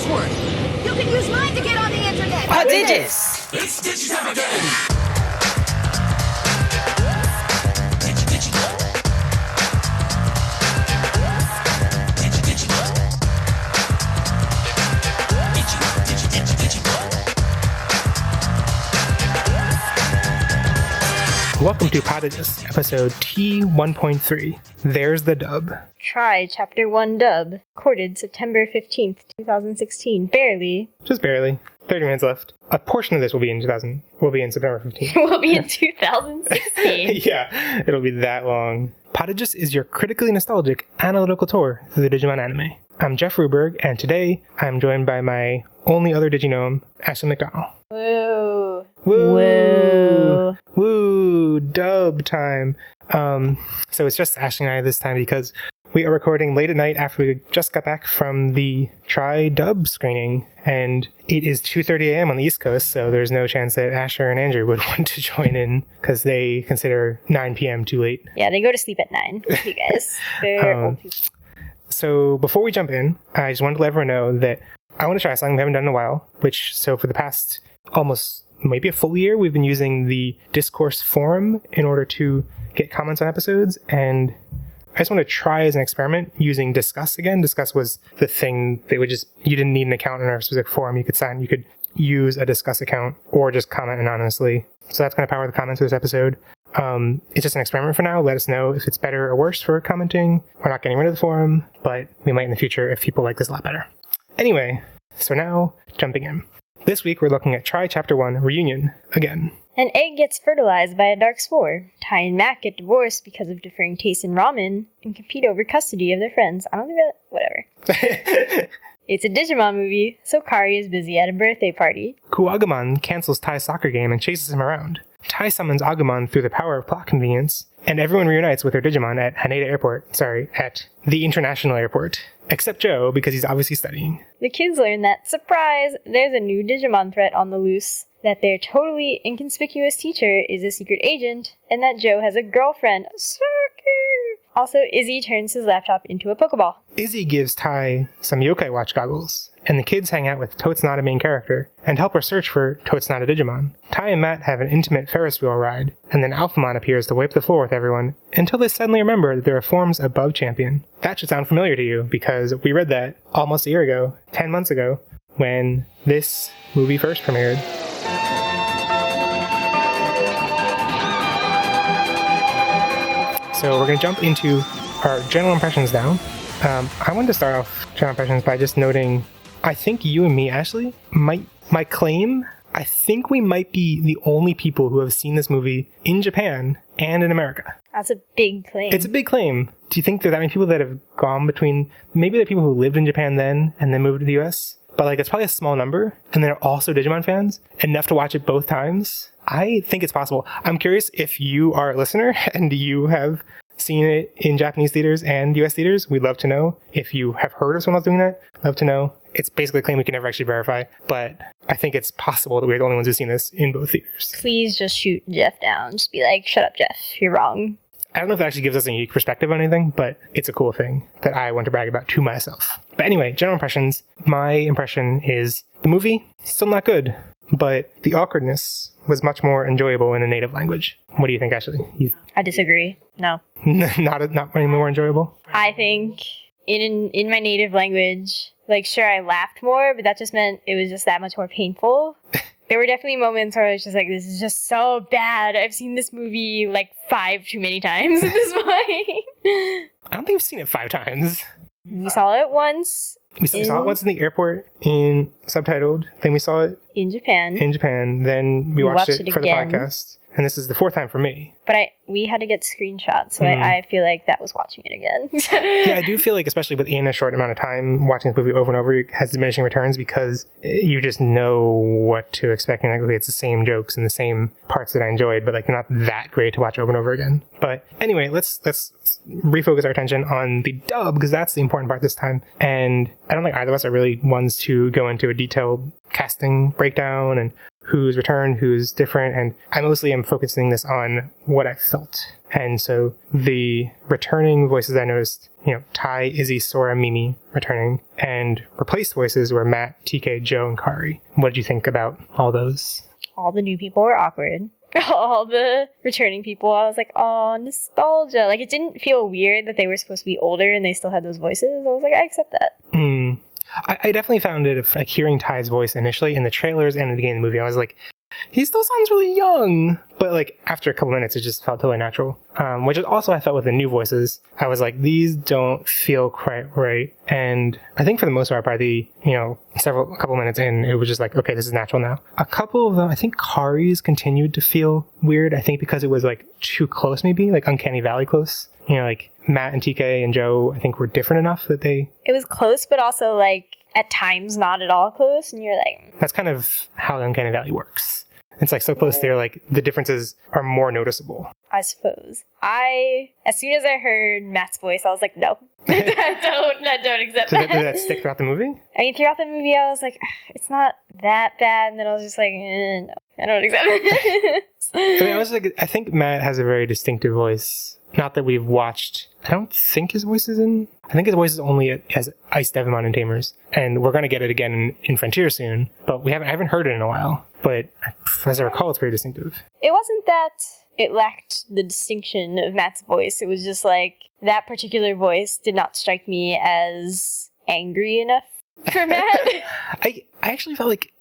password. You can use mine to get on the internet. Podigious. It's Digi-Time Again. Welcome to Podigious, episode T1.3. There's the dub. Try Chapter 1 dub. Recorded September 15th, 2016. Barely. Just barely. 30 minutes left. A portion of this will be in September 15th. Will be in 2016. Yeah, it'll be that long. Podigious is your critically nostalgic analytical tour through the Digimon anime. I'm Jeff Ruberg, and today I'm joined by my only other Diginome, Ashley McDonald. Woo. Woo! Woo. Woo! Dub time. So it's just Ashley and I this time because we are recording late at night after we just got back from the Try Dub screening, and it is 2:30 a.m. on the East Coast, so there's no chance that Asher and Andrew would want to join in because they consider 9 p.m. too late. Yeah, they go to sleep at 9. You guys. They're old people. So before we jump in, I just wanted to let everyone know that I want to try something we haven't done in a while, so for the past almost maybe a full year, we've been using the Discourse forum in order to get comments on episodes, and I just want to try as an experiment using Discuss again. Discuss was the thing that you didn't need an account in our specific forum. You could use a Discuss account or just comment anonymously. So that's going to power the comments of this episode. It's just an experiment for now. Let us know if it's better or worse for commenting. We're not getting rid of the forum, but we might in the future if people like this a lot better. Anyway, so now jumping in. This week we're looking at Try Chapter 1 Reunion again. An egg gets fertilized by a dark spore. Tai and Mac get divorced because of differing tastes in ramen and compete over custody of their friends. I don't think that... whatever. It's a Digimon movie, so Kari is busy at a birthday party. Kuagamon cancels Tai's soccer game and chases him around. Tai summons Agumon through the power of plot convenience, and everyone reunites with their Digimon at the International Airport. Except Joe, because he's obviously studying. The kids learn that, surprise, there's a new Digimon threat on the loose, that their totally inconspicuous teacher is a secret agent, and that Joe has a girlfriend. Also, Izzy turns his laptop into a Pokeball. Izzy gives Tai some Yokai Watch goggles, and the kids hang out with Totes Not a main character, and help her search for Totes Not a Digimon. Tai and Matt have an intimate Ferris wheel ride, and then Alphamon appears to wipe the floor with everyone, until they suddenly remember that there are forms above Champion. That should sound familiar to you, because we read that almost a year ago, 10 months ago, when this movie first premiered. So we're going to jump into our general impressions now. I wanted to start off general impressions by just noting, I think you and me, Ashley, my claim, I think we might be the only people who have seen this movie in Japan and in America. That's a big claim. It's a big claim. Do you think there are that many people that have gone between, maybe there are people who lived in Japan then and then moved to the US, but it's probably a small number, and they're also Digimon fans, enough to watch it both times? I think it's possible. I'm curious if you are a listener and you have seen it in Japanese theaters and US theaters. We'd love to know. If you have heard of someone else doing that, love to know. It's basically a claim we can never actually verify, but I think it's possible that we're the only ones who've seen this in both theaters. Please just shoot Jeff down. Just be like, shut up, Jeff. You're wrong. I don't know if that actually gives us a unique perspective on anything, but it's a cool thing that I want to brag about to myself. But anyway, general impressions. My impression is the movie, still not good, but the awkwardness was much more enjoyable in a native language. What do you think, Ashley? I disagree. No. Not any more enjoyable? I think in my native language, sure, I laughed more, but that just meant it was just that much more painful. There were definitely moments where I was just like, this is just so bad. I've seen this movie 5 too many times at this point. I don't think we've seen it 5 times. We saw it once. We saw it once in the airport in subtitled. Then we saw it in Japan. Then we watched it for again. The podcast. And this is the 4th time for me. But we had to get screenshots, so I feel like that was watching it again. Yeah, I do feel like, especially within a short amount of time, watching this movie over and over has diminishing returns because you just know what to expect. And it's the same jokes and the same parts that I enjoyed, but they're not that great to watch over and over again. But anyway, let's refocus our attention on the dub, because that's the important part this time. And I don't think either of us are really ones to go into a detailed casting breakdown and who's returned, who's different, and I mostly am focusing this on what I felt. And so the returning voices I noticed, Tai, Izzy, Sora, Mimi returning, and replaced voices were Matt, TK, Joe, and Kari. What did you think about all those? All the new people were awkward. All the returning people, I was like, oh, nostalgia. Like, it didn't feel weird that they were supposed to be older and they still had those voices. I was like, I accept that. I definitely found it, like, hearing Ty's voice initially in the trailers and at the beginning of the movie, I was like, he still sounds really young. But, like, after a couple minutes, it just felt totally natural. Which is also I felt with the new voices. I was like, these don't feel quite right. And I think for the most part, by the, a couple minutes in, it was just like, okay, this is natural now. A couple of them, I think Kari's continued to feel weird. I think because it was, like, too close maybe, like Uncanny Valley close. Like, Matt and TK and Joe, I think, were different enough that they... It was close, but also, like, at times not at all close, and you're like... That's kind of how Uncanny Valley works. It's, like, so close there, like, the differences are more noticeable. I suppose. As soon as I heard Matt's voice, I was like, no. I don't accept that. Did that stick throughout the movie? I mean, throughout the movie, I was like, it's not that bad, and then I was just like, no, I don't accept it. I think Matt has a very distinctive voice. Not that we've watched. I don't think his voice is in. I think his voice is only as Ice Devimon in Tamers, and we're gonna get it again in Frontier soon. But I haven't heard it in a while. But as I recall, it's very distinctive. It wasn't that it lacked the distinction of Matt's voice. It was just like that particular voice did not strike me as angry enough for Matt. I actually felt like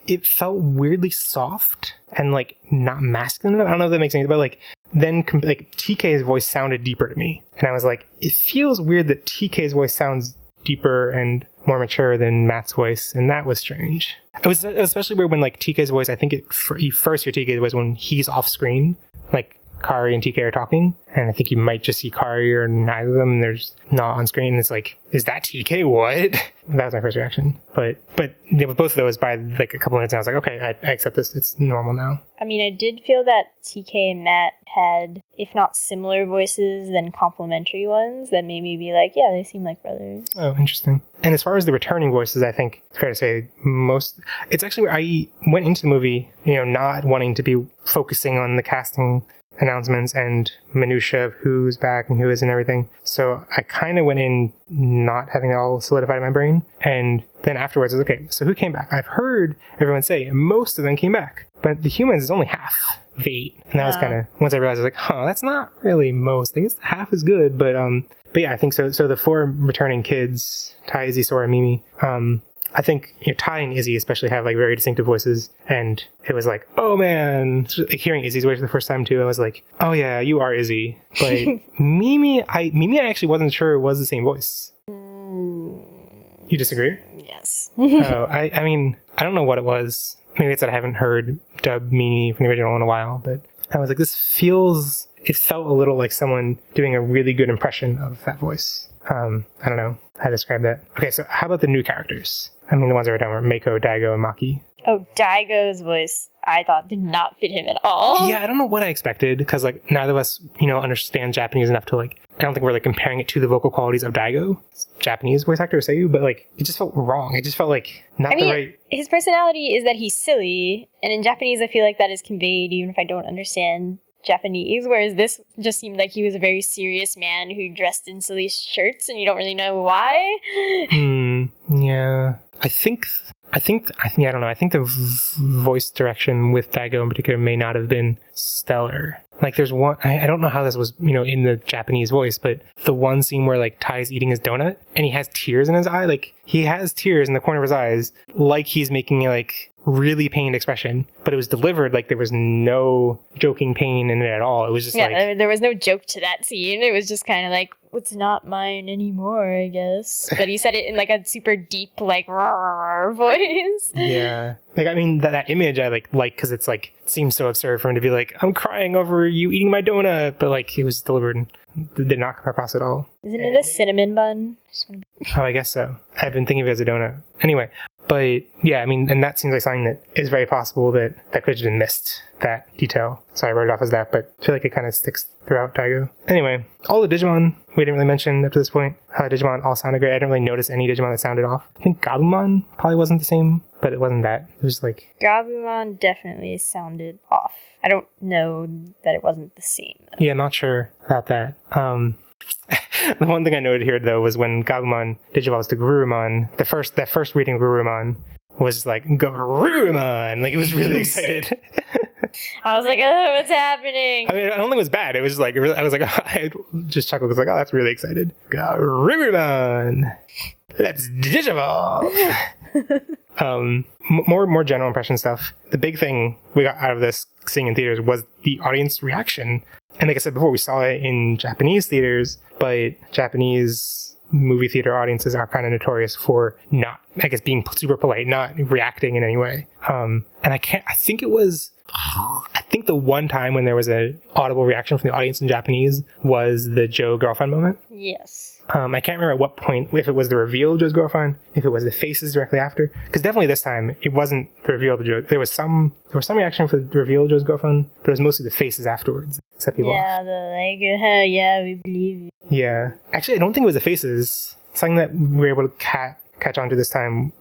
it felt weirdly soft and like not masculine. I don't know if that makes sense, but like then like TK's voice sounded deeper to me, and I was like, it feels weird that TK's voice sounds deeper and more mature than Matt's voice, and that was strange. It was especially weird when like TK's voice. I think you first hear TK's voice when he's off screen, like Kari and TK are talking, and I think you might just see Kari or neither of them, and they're just not on screen. It's like, is that TK? What? That was my first reaction. But with both of those, by like a couple minutes, I was like, okay, I accept this. It's normal now. I mean, I did feel that TK and Matt had, if not similar voices, then complementary ones that made me be like, yeah, they seem like brothers. Oh, interesting. And as far as the returning voices, I think it's fair to say it's actually where I went into the movie, not wanting to be focusing on the casting announcements and minutia of who's back and who isn't and everything. So I kind of went in not having it all solidified in my brain. And then afterwards, I was okay, so who came back? I've heard everyone say most of them came back, but the humans is only half of 8. And that was kind of, once I realized, I was like, that's not really most. I guess half is good, but yeah, I think so. So the 4 returning kids, Tai, Izzy, Sora, Mimi, I think Tai and Izzy especially have like very distinctive voices, and it was like, oh man, like, hearing Izzy's voice for the first time too, I was like, oh yeah, you are Izzy. But Mimi, I actually wasn't sure it was the same voice. You disagree? Yes. I mean, I don't know what it was. Maybe it's that I haven't heard dub Mimi from the original in a while, but I was like, it felt a little like someone doing a really good impression of that voice. I don't know how to describe that. Okay, so how about the new characters? I mean, the ones that were done were Mako, Daigo, and Maki. Oh, Daigo's voice, I thought, did not fit him at all. Yeah, I don't know what I expected, because, like, neither of us, understand Japanese enough to, like, I don't think we're, like, comparing it to the vocal qualities of Daigo, Japanese voice actor, Seiyu, but, like, it just felt wrong. It just felt like not the right... His personality is that he's silly, and in Japanese, I feel like that is conveyed even if I don't understand Japanese, whereas this just seemed like he was a very serious man who dressed in silly shirts and you don't really know why. Yeah. I don't know. I think the voice direction with Daigo in particular may not have been stellar. Like, there's one, I don't know how this was, in the Japanese voice, but the one scene where, like, Ty's eating his donut and he has tears in his eye, like, he has tears in the corner of his eyes, like he's making, like, really pained expression, but it was delivered like there was no joking pain in it at all. It was just there was no joke to that scene. It was just kind of like, it's not mine anymore, I guess. But he said it in like a super deep, like, voice. Yeah. Like, I mean, that image I like because it's like, it seems so absurd for him to be like, I'm crying over you eating my donut, but like, it was delivered and did not come across at all. Isn't it a cinnamon bun? Oh, I guess so. I've been thinking of it as a donut. Anyway, But yeah, I mean, and that seems like something that is very possible that could have been missed, that detail. So I wrote it off as that, but I feel like it kind of sticks throughout Daigo. Anyway, all the Digimon we didn't really mention up to this point. How the Digimon all sounded great. I didn't really notice any Digimon that sounded off. I think Gabumon probably wasn't the same, but it wasn't that. It was like... Gabumon definitely sounded off. I don't know that it wasn't the same, though. Yeah, not sure about that. The one thing I noted here, though, was when Gabumon digivolves to Garurumon, that first reading of Garurumon was like, Garurumon! Like, it was really excited. I was like, oh, what's happening? I mean, I don't think it was bad. It was just like, I was like, I just chuckled. I was like, oh, that's really excited. Garurumon! Let's digivolve! More general impression stuff. The big thing we got out of this seeing in theaters was the audience reaction. And like I said before, we saw it in Japanese theaters, but Japanese movie theater audiences are kind of notorious for not, I guess, being super polite, not reacting in any way. And I think the one time when there was an audible reaction from the audience in Japanese was the Joe girlfriend moment. Yes. I can't remember at what point, if it was the reveal of Joe's girlfriend, if it was the faces directly after. Because definitely this time, it wasn't the reveal of Joe. There was some reaction for the reveal of Joe's girlfriend, but it was mostly the faces afterwards. Set people off. Yeah, we believe you. Yeah. Actually, I don't think it was the faces. Something that we were able to catch on to this time,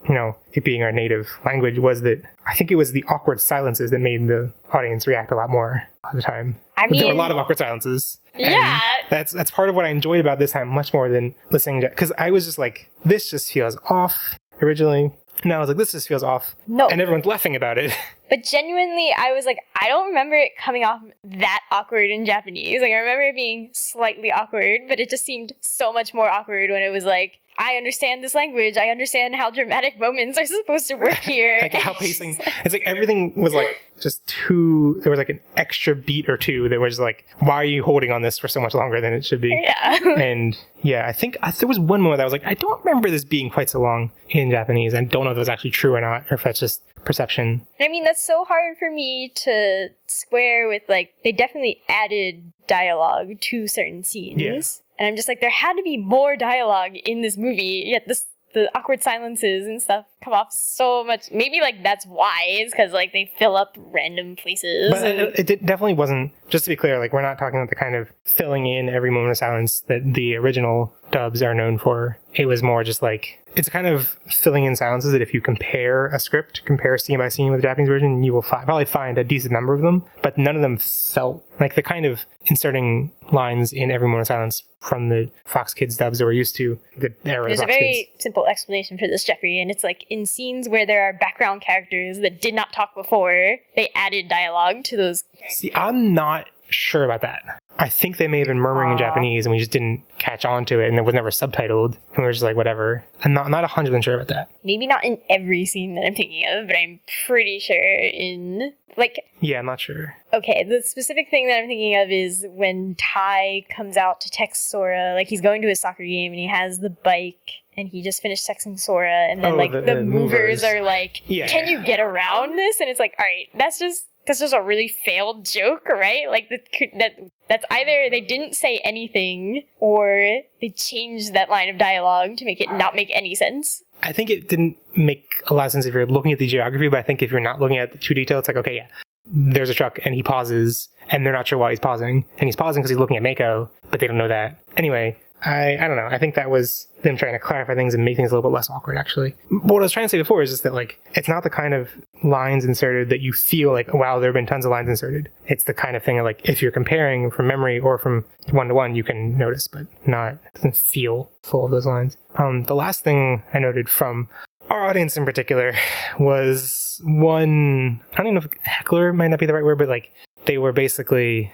it being our native language, was that I think it was the awkward silences that made the audience react a lot more at the time. There were a lot of awkward silences. Yeah. That's part of what I enjoyed about this time much more than listening to, because I was just like, this just feels off originally. And I was like, this just feels off. No. And everyone's laughing about it. But genuinely, I was like, I don't remember it coming off that awkward in Japanese. Like, I remember it being slightly awkward, but it just seemed so much more awkward when it was like, I understand this language. I understand how dramatic moments are supposed to work here. Like how pacing. It's like everything was like just too, there was like an extra beat or two that was like, why are you holding on this for so much longer than it should be? Yeah. And yeah, I think there was one moment that I was like, I don't remember this being quite so long in Japanese. I don't know if it was actually true or not, or if that's just perception. I mean, that's so hard for me to square with, like, they definitely added dialogue to certain scenes. Yeah. And I'm just like, there had to be more dialogue in this movie, yet the awkward silences and stuff come off so much. Maybe, like, that's why. It's because, like, they fill up random places. But it definitely wasn't, just to be clear, like, we're not talking about the kind of filling in every moment of silence that the original dubs are known for. It was more just like, it's a kind of filling in silences that if you compare a script, compare scene by scene with the Japanese version, you will probably find a decent number of them, but none of them felt like the kind of inserting lines in every moment of silence from the Fox Kids dubs that we're used to, the era of There's the a Fox very Kids. simple explanation for this, Jeffrey, and it's like in scenes where there are background characters that did not talk before, they added dialogue to those. See, I'm not sure about that. I think they may have been murmuring in Japanese and we just didn't catch on to it and it was never subtitled and we were just like, whatever. I'm not 100% sure about that. Maybe not in every scene that I'm thinking of, but I'm pretty sure in, like... Yeah, I'm not sure. Okay, the specific thing that I'm thinking of is when Tai comes out to text Sora, like he's going to his soccer game and he has the bike and he just finished texting Sora and then the movers are like, can you get around this? And it's like, all right, that's just a really failed joke, right? Like that's either they didn't say anything or they changed that line of dialogue to make it not make any sense. I think it didn't make a lot of sense if you're looking at the geography, but I think if you're not looking at the too detail, it's like, okay, yeah, there's a truck and he pauses and they're not sure why he's pausing. And he's pausing because he's looking at Mako, but they don't know that. Anyway, I don't know. I think that was them trying to clarify things and make things a little bit less awkward, actually. But what I was trying to say before is just that, like, it's not the kind of lines inserted that you feel like, wow, there have been tons of lines inserted. It's the kind of thing of, like, if you're comparing from memory or from one-to-one, you can notice, but it doesn't feel full of those lines. The last thing I noted from our audience in particular was one, I don't even know if heckler might not be the right word, but, like, they were basically...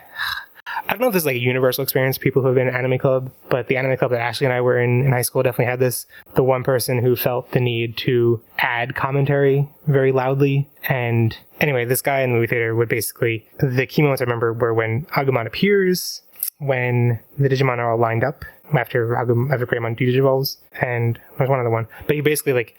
I don't know if this is like a universal experience, people who have been in anime club, but the anime club that Ashley and I were in high school definitely had this. The one person who felt the need to add commentary very loudly. And anyway, this guy in the movie theater would basically, the key moments I remember were when Agumon appears, when the Digimon are all lined up after Greymon digivolves, and there's one other one. But he basically like,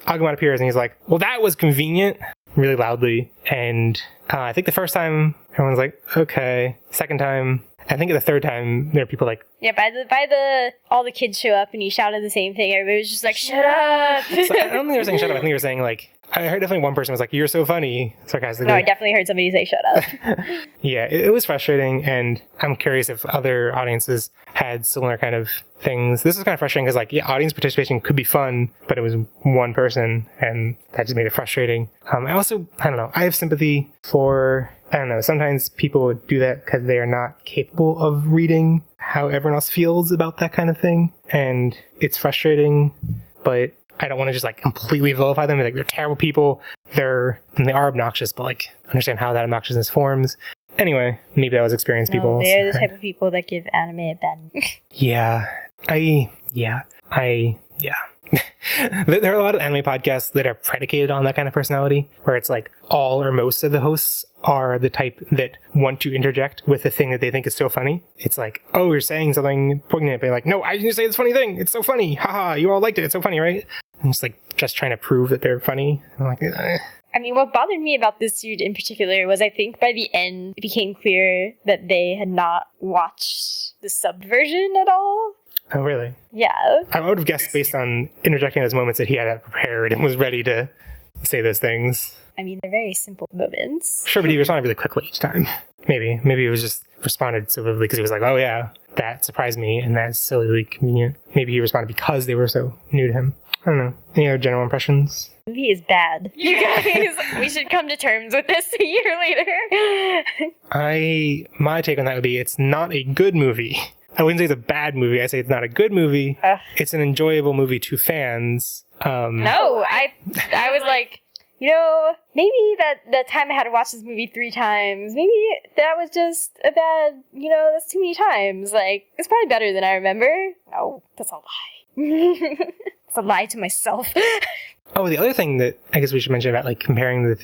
Agumon appears and he's like, well, that was convenient, really loudly. And I think the first time everyone's like, okay. Second time, I think the third time there are people like Yeah, by the all the kids show up and you shouted the same thing. Everybody was just like, "Shut up!" So I don't think they were saying shut up. I think they were saying like, I heard definitely one person was like, "You're so funny," sarcastically. No, I definitely heard somebody say, "Shut up." Yeah, it was frustrating, and I'm curious if other audiences had similar kind of things. This was kind of frustrating because, like, yeah, audience participation could be fun, but it was one person, and that just made it frustrating. I don't know, I have sympathy for, I don't know, sometimes people do that because they are not capable of reading how everyone else feels about that kind of thing, and it's frustrating, but I don't want to just like completely vilify them. Like, they're terrible people. They are obnoxious, but like understand how that obnoxiousness forms. Anyway, maybe that was experienced people. They're the type of people that give anime a bad. Yeah. There are a lot of anime podcasts that are predicated on that kind of personality, where it's like all or most of the hosts are the type that want to interject with the thing that they think is so funny. It's like, oh, you're saying something poignant, but like, no, I didn't say this funny thing. It's so funny. Haha, you all liked it. It's so funny, right? And it's like just trying to prove that they're funny. I'm like, I mean, what bothered me about this dude in particular was I think by the end it became clear that they had not watched the subbed version at all. Oh, really? Yeah. I would have guessed based on interjecting those moments that he had that prepared and was ready to say those things. I mean, they're very simple moments. Sure, but he responded really quickly each time. Maybe it was just responded so vividly because he was like, oh yeah, that surprised me and that's sillily convenient. Maybe he responded because they were so new to him. I don't know. Any other general impressions? The movie is bad. You guys, we should come to terms with this a year later. My take on that would be it's not a good movie. I wouldn't say it's a bad movie. I say it's not a good movie. It's an enjoyable movie to fans. No, I was like, maybe that time I had to watch this movie 3 times, maybe that was just a bad, that's too many times. Like, it's probably better than I remember. No, that's a lie. It's a lie to myself. Oh, the other thing that I guess we should mention about like comparing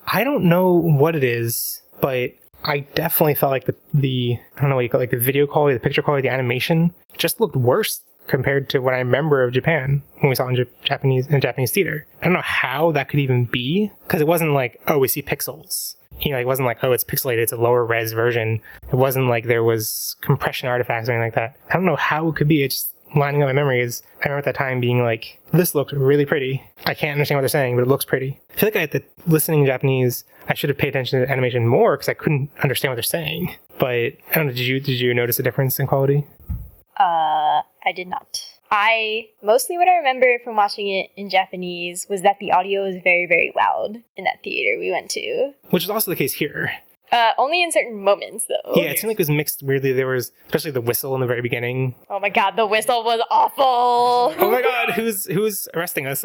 I don't know what it is, but I definitely felt like the I don't know what you call it, like the video quality, the picture quality, the animation just looked worse compared to what I remember of Japan when we saw it in Japanese theater. I don't know how that could even be, because it wasn't like, oh, we see pixels. It wasn't like, oh, it's pixelated, it's a lower res version. It wasn't like there was compression artifacts or anything like that. I don't know how it could be. It's just lining up my memories. I remember at that time being like, this looked really pretty. I can't understand what they're saying, but it looks pretty. I feel like listening in Japanese, I should have paid attention to the animation more because I couldn't understand what they're saying. But I don't know, did you notice a difference in quality? I did not. Mostly what I remember from watching it in Japanese was that the audio was very, very loud in that theater we went to. Which is also the case here. Only in certain moments, though. Yeah, it seemed like it was mixed weirdly. There was, especially the whistle in the very beginning. Oh my god, the whistle was awful! Oh my god, who's arresting us?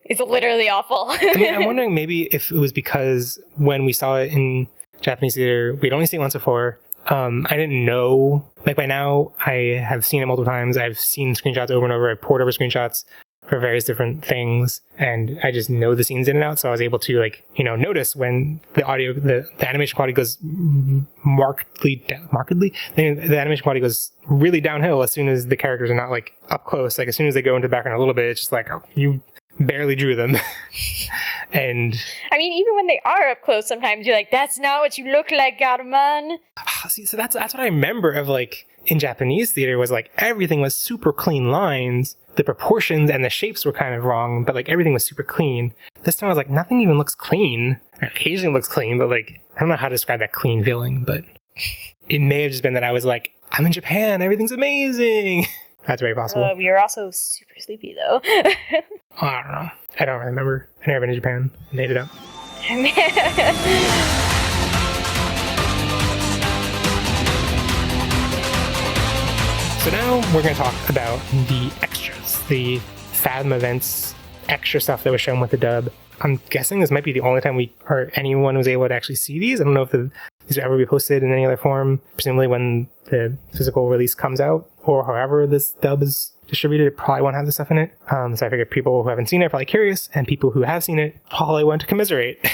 It's literally awful. I'm wondering maybe if it was because when we saw it in Japanese theater, we'd only seen it once before. I didn't know, like by now, I have seen it multiple times. I've seen screenshots over and over. I poured over screenshots for various different things, and I just know the scenes in and out, so I was able to notice when the audio, the animation quality goes markedly, the animation quality goes really downhill as soon as the characters are not like up close. Like as soon as they go into the background a little bit, it's just like, oh, you barely drew them. And I mean, even when they are up close, sometimes you're like, that's not what you look like, Garuman. See, so that's what I remember of like in Japanese theater was like everything was super clean lines. The proportions and the shapes were kind of wrong, but like everything was super clean. This time I was like, nothing even looks clean. Occasionally looks clean, but like, I don't know how to describe that clean feeling, but it may have just been that I was like, I'm in Japan, everything's amazing. That's very possible. We were also super sleepy though. I don't know. I don't really remember. I've never been to Japan. I made it up. So now we're going to talk about the extras, the Fathom events, extra stuff that was shown with the dub. I'm guessing this might be the only time anyone was able to actually see these. I don't know if these will ever be posted in any other form, presumably when the physical release comes out, or however this dub is distributed, it probably won't have this stuff in it. So I figured people who haven't seen it are probably curious, and people who have seen it probably want to commiserate.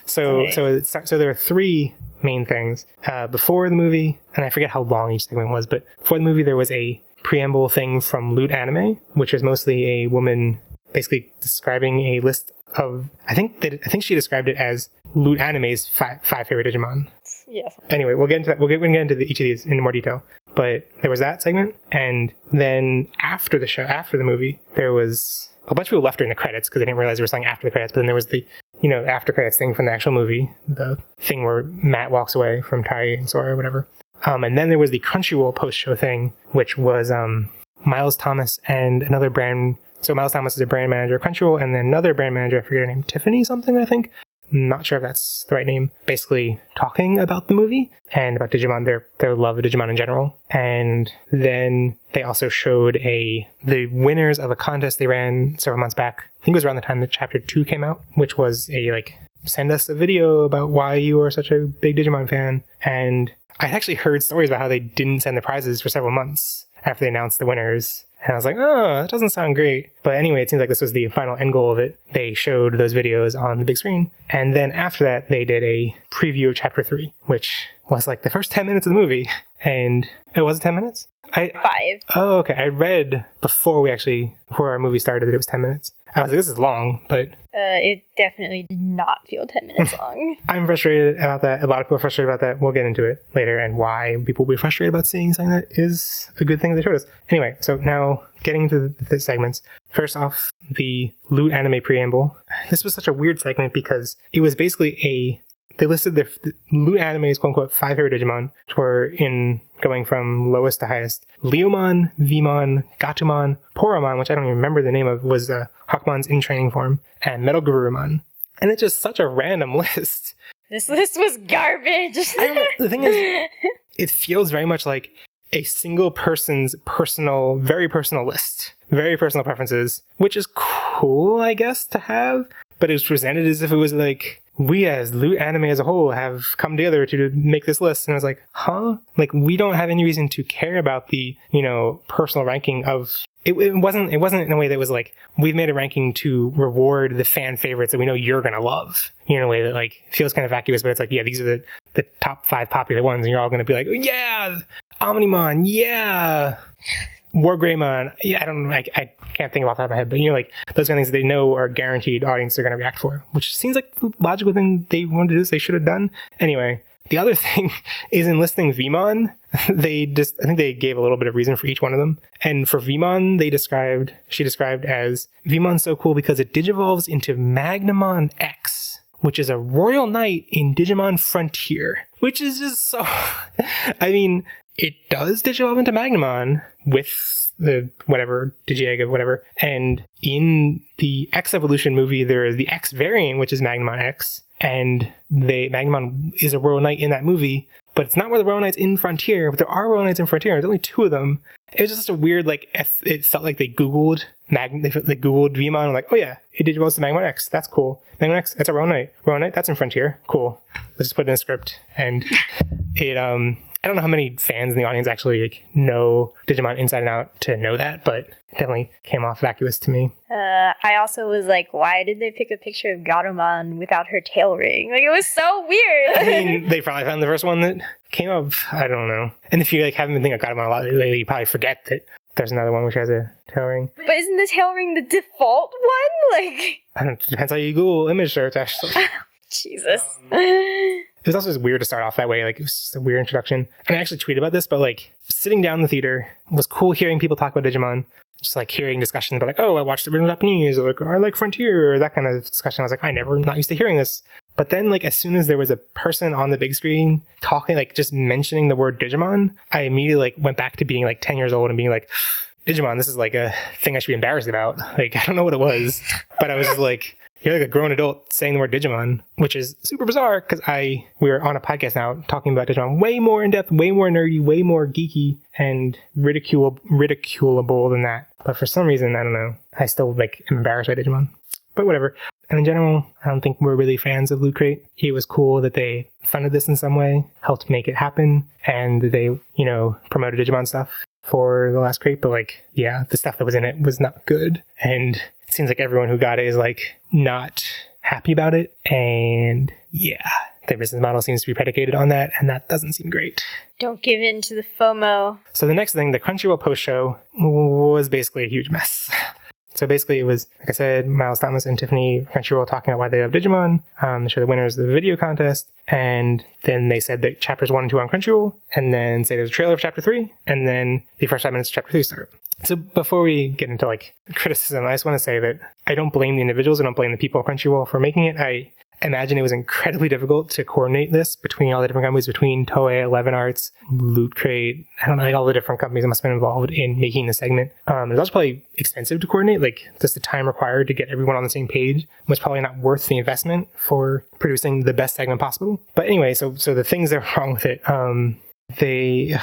So there are 3 main things. Before the movie, and I forget how long each segment was, but before the movie there was a preamble thing from Loot Anime, which is mostly a woman basically describing a list of, I think she described it as Loot Anime's 5 favorite Digimon. Yes. Anyway, we'll get into that. We can get into each of these in more detail. But there was that segment, and then after the movie, there was a bunch of people left during the credits because they didn't realize there was something after the credits. But then there was the, after credits thing from the actual movie, the thing where Matt walks away from Tai and Sora or whatever. And then there was the Crunchyroll post-show thing, which was Miles Thomas and another brand. So Miles Thomas is a brand manager at Crunchyroll, and then another brand manager, I forget her name, Tiffany something, I think. I'm not sure if that's the right name. Basically talking about the movie and about Digimon, their love of Digimon in general. And then they also showed the winners of a contest they ran several months back. I think it was around the time that Chapter 2 came out, which was send us a video about why you are such a big Digimon fan. And I actually heard stories about how they didn't send the prizes for several months after they announced the winners. And I was like, oh, that doesn't sound great. But anyway, it seems like this was the final end goal of it. They showed those videos on the big screen. And then after that, they did a preview of Chapter 3, which was like the first 10 minutes of the movie. And it was 10 minutes? 5. Oh, okay. I read before our movie started that it was 10 minutes. I was like, this is long, but... It definitely did not feel 10 minutes long. I'm frustrated about that. A lot of people are frustrated about that. We'll get into it later and why people will be frustrated about seeing something that is a good thing they showed us. Anyway, so now getting into the segments. First off, the Loot Anime Preamble. This was such a weird segment because it was basically they listed the Loot Anime's quote-unquote 5 favorite Digimon, which were going from lowest to highest. Leomon, Vmon, Gatomon, Poromon, which I don't even remember the name of, was Hawkmon's in-training form, and Metal Garurumon. And it's just such a random list. This list was garbage. The thing is, it feels very much like a single person's very personal list, very personal preferences, which is cool, I guess, to have. But it was presented as if it was like, we as Loot Anime as a whole have come together to make this list. And I was like, huh? Like, we don't have any reason to care about the, personal ranking of... It wasn't in a way that was like, we've made a ranking to reward the fan favorites that we know you're going to love. In a way that feels kind of vacuous, but it's like, yeah, these are the top 5 popular ones. And you're all going to be like, oh, yeah, Omnimon, yeah, Wargreymon. Yeah, I can't think off the top of my head, but those kind of things that they know are guaranteed audience are going to react for, which seems like the logical thing they wanted to do, they should have done. Anyway, the other thing is in listing Vmon, I think they gave a little bit of reason for each one of them. And for Vmon, she described as, Vmon's so cool because it digivolves into Magnamon X, which is a royal knight in Digimon Frontier, which is just so... it does digivolve into Magnamon with the whatever, Digi-Egg of whatever. And in the X Evolution movie, there is the X variant, which is Magnamon X. And Magnamon is a royal knight in that movie, but it's not where the royal knights in Frontier, but there are royal knights in Frontier. There's only 2 of them. It was just a weird, it felt like they Googled Vmon and oh yeah, it digivolves to Magnamon X. That's cool. Magnamon X, that's a royal knight. Royal knight, that's in Frontier. Cool. Let's just put it in a script. And it, I don't know how many fans in the audience actually know Digimon inside and out to know that, but it definitely came off vacuous to me. I also was like, why did they pick a picture of Gatomon without her tail ring? It was so weird. They probably found the first one that came up. I don't know. And if you haven't been thinking of Gatomon a lot lately, you probably forget that there's another one which has a tail ring. But isn't the tail ring the default one? I don't know. Depends how you Google image search, actually. Jesus. It was also just weird to start off that way. It was just a weird introduction. And I actually tweeted about this, but sitting down in the theater was cool hearing people talk about Digimon. Just hearing discussions about oh, I watched the original Japanese, or I like Frontier, or that kind of discussion. I was like, I'm not used to hearing this. But then as soon as there was a person on the big screen talking, just mentioning the word Digimon, I immediately went back to being 10 years old and being like, Digimon, this is a thing I should be embarrassed about. I don't know what it was, but I was just you're a grown adult saying the word Digimon, which is super bizarre because we are on a podcast now talking about Digimon way more in depth, way more nerdy, way more geeky, and ridiculable than that. But for some reason, I don't know, I still am embarrassed by Digimon. But whatever. And in general, I don't think we're really fans of Loot Crate. It was cool that they funded this in some way, helped make it happen, and they, promoted Digimon stuff for the last crate. But the stuff that was in it was not good. And it seems like everyone who got it is not happy about it. And yeah, their business model seems to be predicated on that. And that doesn't seem great. Don't give in to the FOMO. So the next thing, the Crunchyroll post show was basically a huge mess. So basically it was, like I said, Miles Thomas and Tiffany Crunchyroll talking about why they love Digimon. They show the winners of the video contest. And then they said that chapters 1 and 2 on Crunchyroll. And then say there's a trailer of chapter 3. And then the first 5 minutes of chapter 3 start. So before we get into like criticism, I just want to say that I don't blame the individuals. I don't blame the people at Crunchyroll for making it. I imagine it was incredibly difficult to coordinate this between all the different companies, between Toei, 11 Arts, Loot Crate, I don't know, like all the different companies that must have been involved in making the segment. It was also probably expensive to coordinate, like just the time required to get everyone on the same page was probably not worth the investment for producing the best segment possible. But anyway, so the things that are wrong with it, they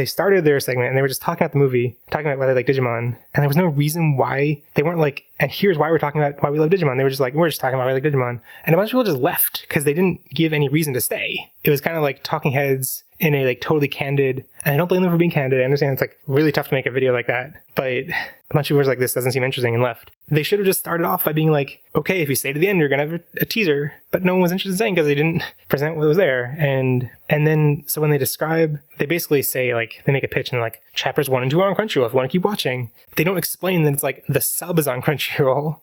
started their segment and they were just talking about the movie, talking about why they like Digimon, and there was no reason why. They weren't like, and here's why we're talking about why we love Digimon. They were just like, we're just talking about why we like Digimon. And a bunch of people just left because they didn't give any reason to stay. It was kind of like talking heads in a like totally candid, and I don't blame them for being candid. I understand it's like really tough to make a video like that, but a bunch of people were like, this doesn't seem interesting, and left. They should have just started off by being like, okay, if you stay to the end, you're going to have a teaser, but no one was interested in saying because they didn't present what was there. And then, so when they describe, they basically say like, they make a pitch and they're like, chapters 1 and 2 are on Crunchyroll if you want to keep watching. They don't explain that it's like the sub is on Crunchyroll.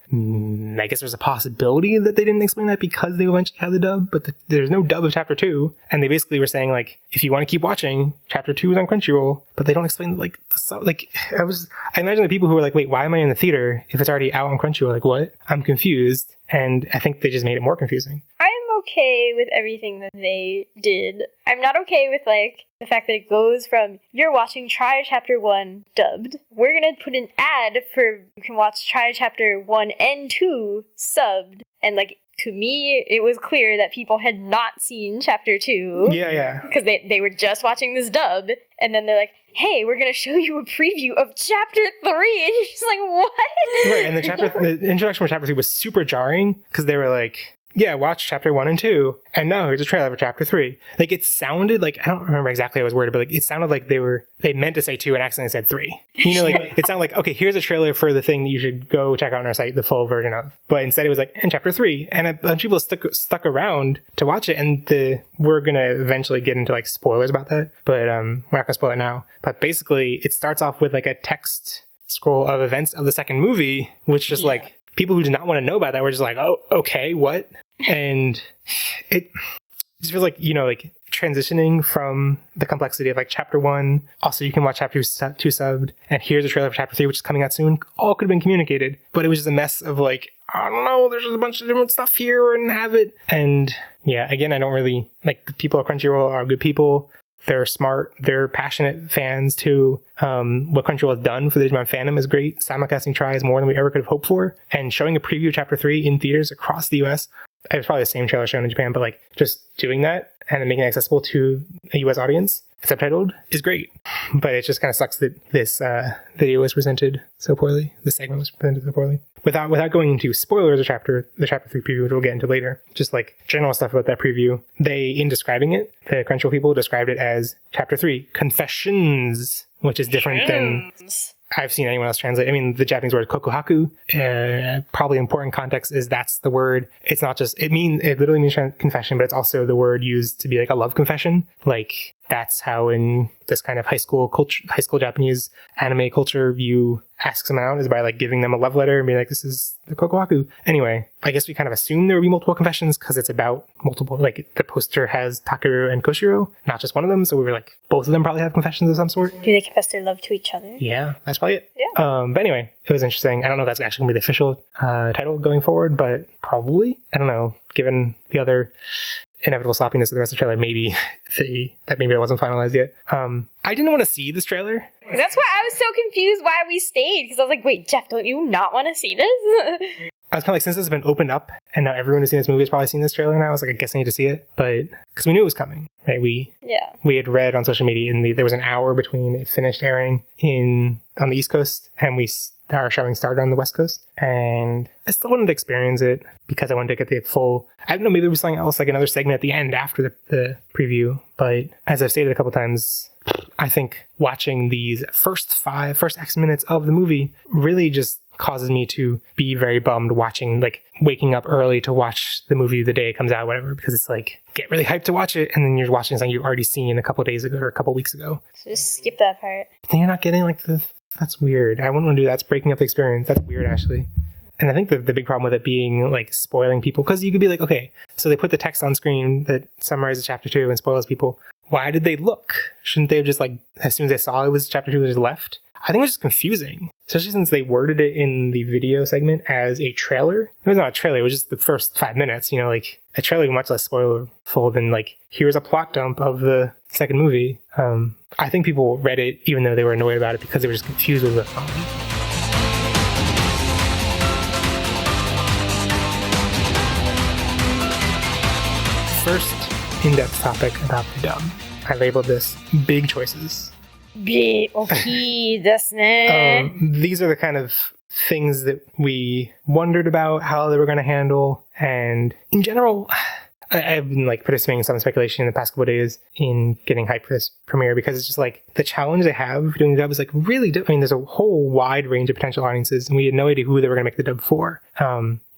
I guess there's a possibility that they didn't explain that because they eventually had the dub, but there's no dub of chapter 2. And they basically were saying like, if you want to keep watching, chapter 2 is on Crunchyroll, but they don't explain like the sub. Like I imagine the people who were like, wait, why am I in the theater if it's already out on Crunchyroll? Like what? I'm confused. And I think they just made it more confusing. I'm okay with everything that they did. I'm not okay with like the fact that it goes from you're watching Try Chapter 1 dubbed. We're gonna put an ad for you can watch Try Chapter 1 and 2 subbed. And like to me, it was clear that people had not seen Chapter 2. Yeah. Because they were just watching this dub. And then they're like, hey, we're going to show you a preview of Chapter 3. And you're just like, what? Right, and the introduction for Chapter 3 was super jarring because they were like, yeah, watch Chapter 1 and 2, and now here's a trailer for Chapter 3. Like, it sounded like, I don't remember exactly how it was worded, but like, it sounded like they meant to say 2 and accidentally said 3. You know, like, it sounded like, okay, here's a trailer for the thing that you should go check out on our site, the full version of. But instead it was like, and Chapter 3. And a bunch of people stuck around to watch it, and we're gonna eventually get into like spoilers about that, but we're not gonna spoil it now. But basically, it starts off with like a text scroll of events of the second movie, which just like, people who did not want to know about that were just like, oh, okay, what? And it just feels like, you know, like transitioning from the complexity of like Chapter 1, also you can watch Chapter 2 subbed, and here's a trailer for Chapter 3, which is coming out soon, all could have been communicated, but it was just a mess of like, I don't know, there's just a bunch of different stuff here and have it. And yeah, again, I don't really, like, the people at Crunchyroll are good people. They're smart. They're passionate fans too. What Crunchyroll has done for the Digimon fandom is great. Simulcasting Try is more than we ever could have hoped for. And showing a preview of Chapter 3 in theaters across the US, it was probably the same trailer shown in Japan, but like just doing that and making it accessible to a US audience, subtitled, is great. But it just kind of sucks that this video was presented so poorly. This segment was presented so poorly. Without going into spoilers of the Chapter 3 preview, which we'll get into later, just like general stuff about that preview, they, in describing it, the Crunchyroll people described it as Chapter 3 Confessions, which is different than I've seen anyone else translate. I mean, the Japanese word kokuhaku, probably important context is that's the word. It's not just, it literally means confession, but it's also the word used to be like a love confession. Like, that's how in this kind of high school Japanese anime culture, you ask someone out is by like giving them a love letter and be like, this is the kokuhaku. Anyway, I guess we kind of assume there would be multiple confessions because it's about multiple, like the poster has Takeru and Koshiro, not just one of them. So we were like, both of them probably have confessions of some sort. Do they confess their love to each other? Yeah, that's probably it. Yeah. But anyway, it was interesting. I don't know if that's actually going to be the official title going forward, but probably. I don't know, given the other inevitable sloppiness of the rest of the trailer, maybe that wasn't finalized yet. I didn't want to see this trailer. That's why I was so confused why we stayed, because I was like, wait, Jeff, don't you not want to see this? I was kind of like, since this has been opened up and now everyone who's seen this movie has probably seen this trailer now, I was like, I guess I need to see it. But because we knew it was coming, right? We had read on social media there was an hour between it finished airing on the East Coast and our showing started on the West Coast. And I still wanted to experience it because I wanted to get the full, I don't know, maybe it was something else, like another segment at the end after the preview. But as I've stated a couple times, I think watching these first X minutes of the movie really just causes me to be very bummed watching, like waking up early to watch the movie the day it comes out, whatever, because it's like, get really hyped to watch it, and then you're watching something you've already seen a couple days ago or a couple weeks ago. So just skip that part. Then you're not getting like the That's weird. I wouldn't want to do that. That's breaking up the experience. That's weird, actually. And I think the big problem with it being like spoiling people, because you could be like, okay, so they put the text on screen that summarizes chapter 2 and spoils people. Why did they look? Shouldn't they have just like, as soon as they saw it was chapter 2, they just left? I think it was just confusing, especially since they worded it in the video segment as a trailer. It was not a trailer, it was just the first 5 minutes, you know, like a trailer is much less spoilerful than like, here's a plot dump of the second movie. I think people read it even though they were annoyed about it because they were just confused with the song. First in-depth topic about the dub. I labeled this big choices. Big, okay, that's ne. These are the kind of things that we wondered about how they were going to handle. And in general, I've been like participating in some speculation in the past couple of days in getting hyped for this premiere because it's just like the challenge they have doing the dub is like really I mean, there's a whole wide range of potential audiences and we had no idea who they were going to make the dub for.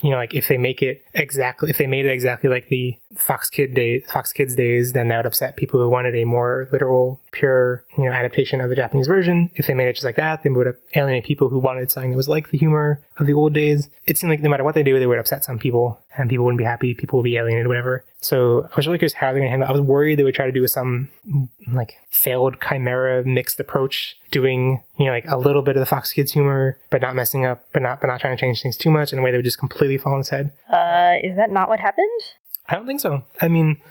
You know, like if they made it exactly like the Fox Kids days, then that would upset people who wanted a more literal, pure, you know, adaptation of the Japanese version. If they made it just like that, they would alienate people who wanted something that was like the humor of the old days. It seemed like no matter what they do, they would upset some people, and people wouldn't be happy. People would be alienated, whatever. So I was really curious how they're going to handle it. I was worried they would try to do some like failed chimera mixed approach, doing, you know, like a little bit of the Fox Kids humor, but not messing up, but not trying to change things too much in a way that would just completely fall on its head. Is that not what happened? I don't think so. I mean,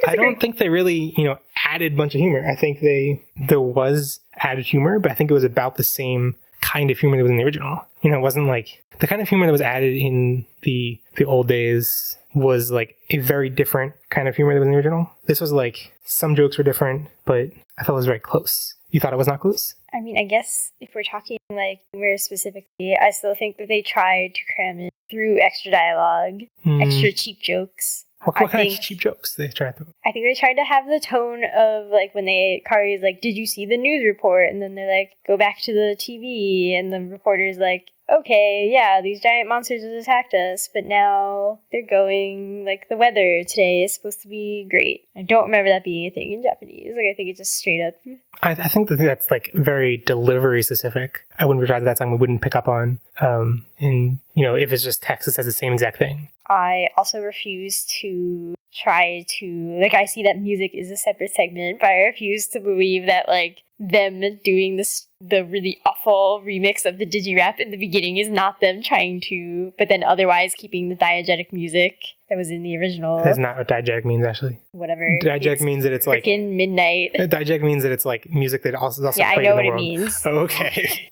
I don't think they really, you know, added a bunch of humor. I think there was added humor, but I think it was about the same kind of humor that was in the original. You know, it wasn't like the kind of humor that was added in the old days was like a very different kind of humor that was in the original. This was like some jokes were different, but I thought it was very close. You thought it was not close? I mean, I guess if we're talking like humor specifically, I still think that they tried to cram in through extra dialogue, extra cheap jokes. What kind of cheap jokes they tried to? I think they tried to have the tone of like when Kari's like, "Did you see the news report?" And then they're like, "Go back to the TV," and the reporter's like, "Okay, yeah, these giant monsters have attacked us, but now they're going, like, the weather today is supposed to be great." I don't remember that being a thing in Japanese. Like, I think it's just straight up. I think that's, like, very delivery specific. I wouldn't retry that song we wouldn't pick up on. And, you know, if it's just text that says the same exact thing. I also refuse to try to, like, I see that music is a separate segment, but I refuse to believe that, like, them doing the really awful remix of the Digi-Rap in the beginning is not them trying to, but then otherwise keeping the diegetic music that was in the original. That's not what diegetic means, actually. Whatever. Diegetic means that it's like freaking midnight. Diegetic means that it's like music that also yeah, played I know in what the it world. means. Oh, okay.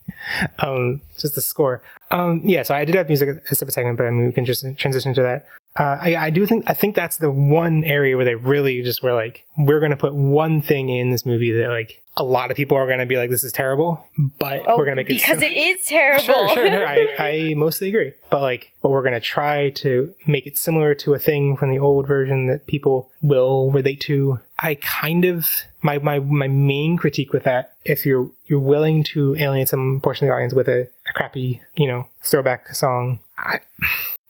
Just the score. Yeah, so I did have music as a separate segment, but I mean, we can just transition to that. I think that's the one area where they really just were like, we're going to put one thing in this movie that like a lot of people are going to be like, this is terrible, but we're going to make it because it is terrible. Sure. I mostly agree, but we're going to try to make it similar to a thing from the old version that people will relate to. I kind of my main critique with that, if you're willing to alienate some portion of the audience with a crappy, you know, throwback song,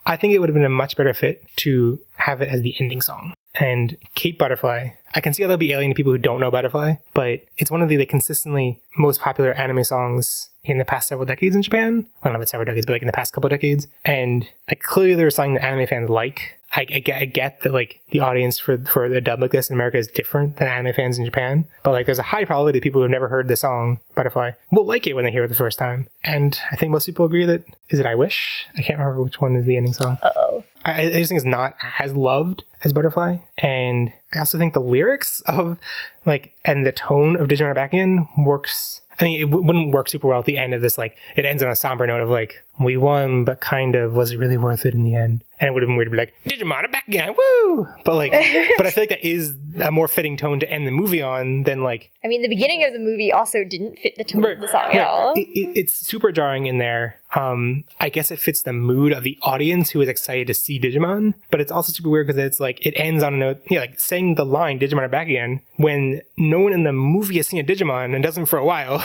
I think it would have been a much better fit to have it as the ending song. And Cape Butterfly, I can see how they'll be alien to people who don't know Butterfly, but it's one of the consistently most popular anime songs in the past several decades in Japan. Well, not several decades, but like in the past couple decades. And like clearly there's something that anime fans like. I get that like the audience for the dub like this in America is different than anime fans in Japan, but like there's a high probability people who've never heard the song Butterfly will like it when they hear it the first time. And I think most people agree that, is it I Wish? I can't remember which one is the ending song. Uh-oh. I just think it's not as loved as Butterfly. And I also think the lyrics of like, and the tone of Digimon Back In works. I mean, it wouldn't work super well at the end of this, like, it ends on a somber note of like, we won, but kind of, was it really worth it in the end? And it would have been weird to be like, Digimon are back again, woo! But like, but I feel like that is a more fitting tone to end the movie on than like... I mean, the beginning of the movie also didn't fit the tone of the song at all. It's super jarring in there. I guess it fits the mood of the audience who is excited to see Digimon, but it's also super weird because it's like, it ends on a note, like saying the line, Digimon are back again, when no one in the movie has seen a Digimon and doesn't for a while.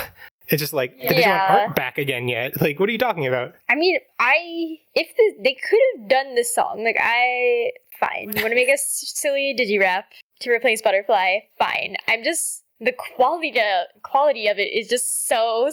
It's just like, the Digimon aren't back again yet. Like, what are you talking about? I mean, they could have done this song. Like, fine. You want to make a silly Digi-Rap to replace Butterfly? Fine. the quality of it is just so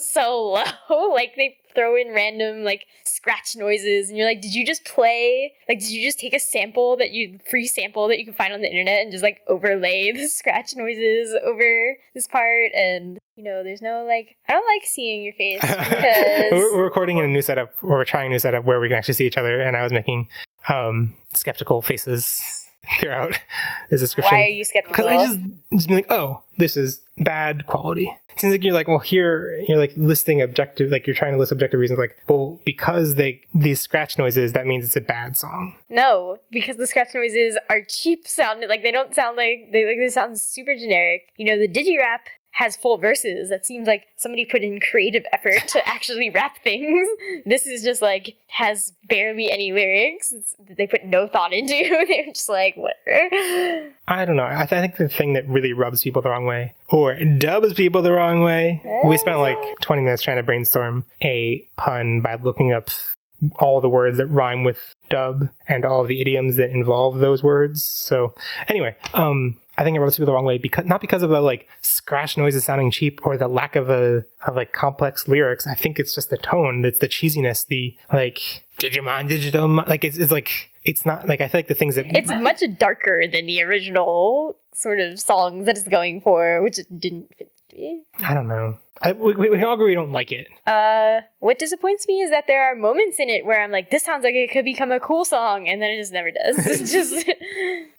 low. Like they throw in random like scratch noises, and you're like, did you just take a free sample that you can find on the internet and just like overlay the scratch noises over this part? And there's no like, I don't like seeing your face because we're recording in a new setup, or we're trying a new setup where we can actually see each other, and I was making skeptical faces throughout this description. Why are you skeptical? Because I just be like, oh, this is bad quality. It seems like you're like, well, here you're like listing objective, like you're trying to list objective reasons, like, well, because these scratch noises, that means it's a bad song. No, because the scratch noises are cheap sounding, like they don't sound like they sound super generic. The Digi-Rap has full verses. That seems like somebody put in creative effort to actually rap things. This is just like has barely any lyrics. They put no thought into. They're just like, whatever. I don't know. I think the thing that really rubs people the wrong way, or dubs people the wrong way, we spent like 20 minutes trying to brainstorm a pun by looking up all the words that rhyme with dub and all the idioms that involve those words. So anyway, I think it rubs people the wrong way not because of the like scratch noises sounding cheap or the lack of like complex lyrics. I think it's just the tone. It's the cheesiness, the like Digimon, digital, like it's like, it's not like, I feel like the things that it's much darker than the original sort of songs that it's going for, which it didn't fit to be. I don't know. We all agree we don't like it. What disappoints me is that there are moments in it where I'm like, this sounds like it could become a cool song, and then it just never does. It's just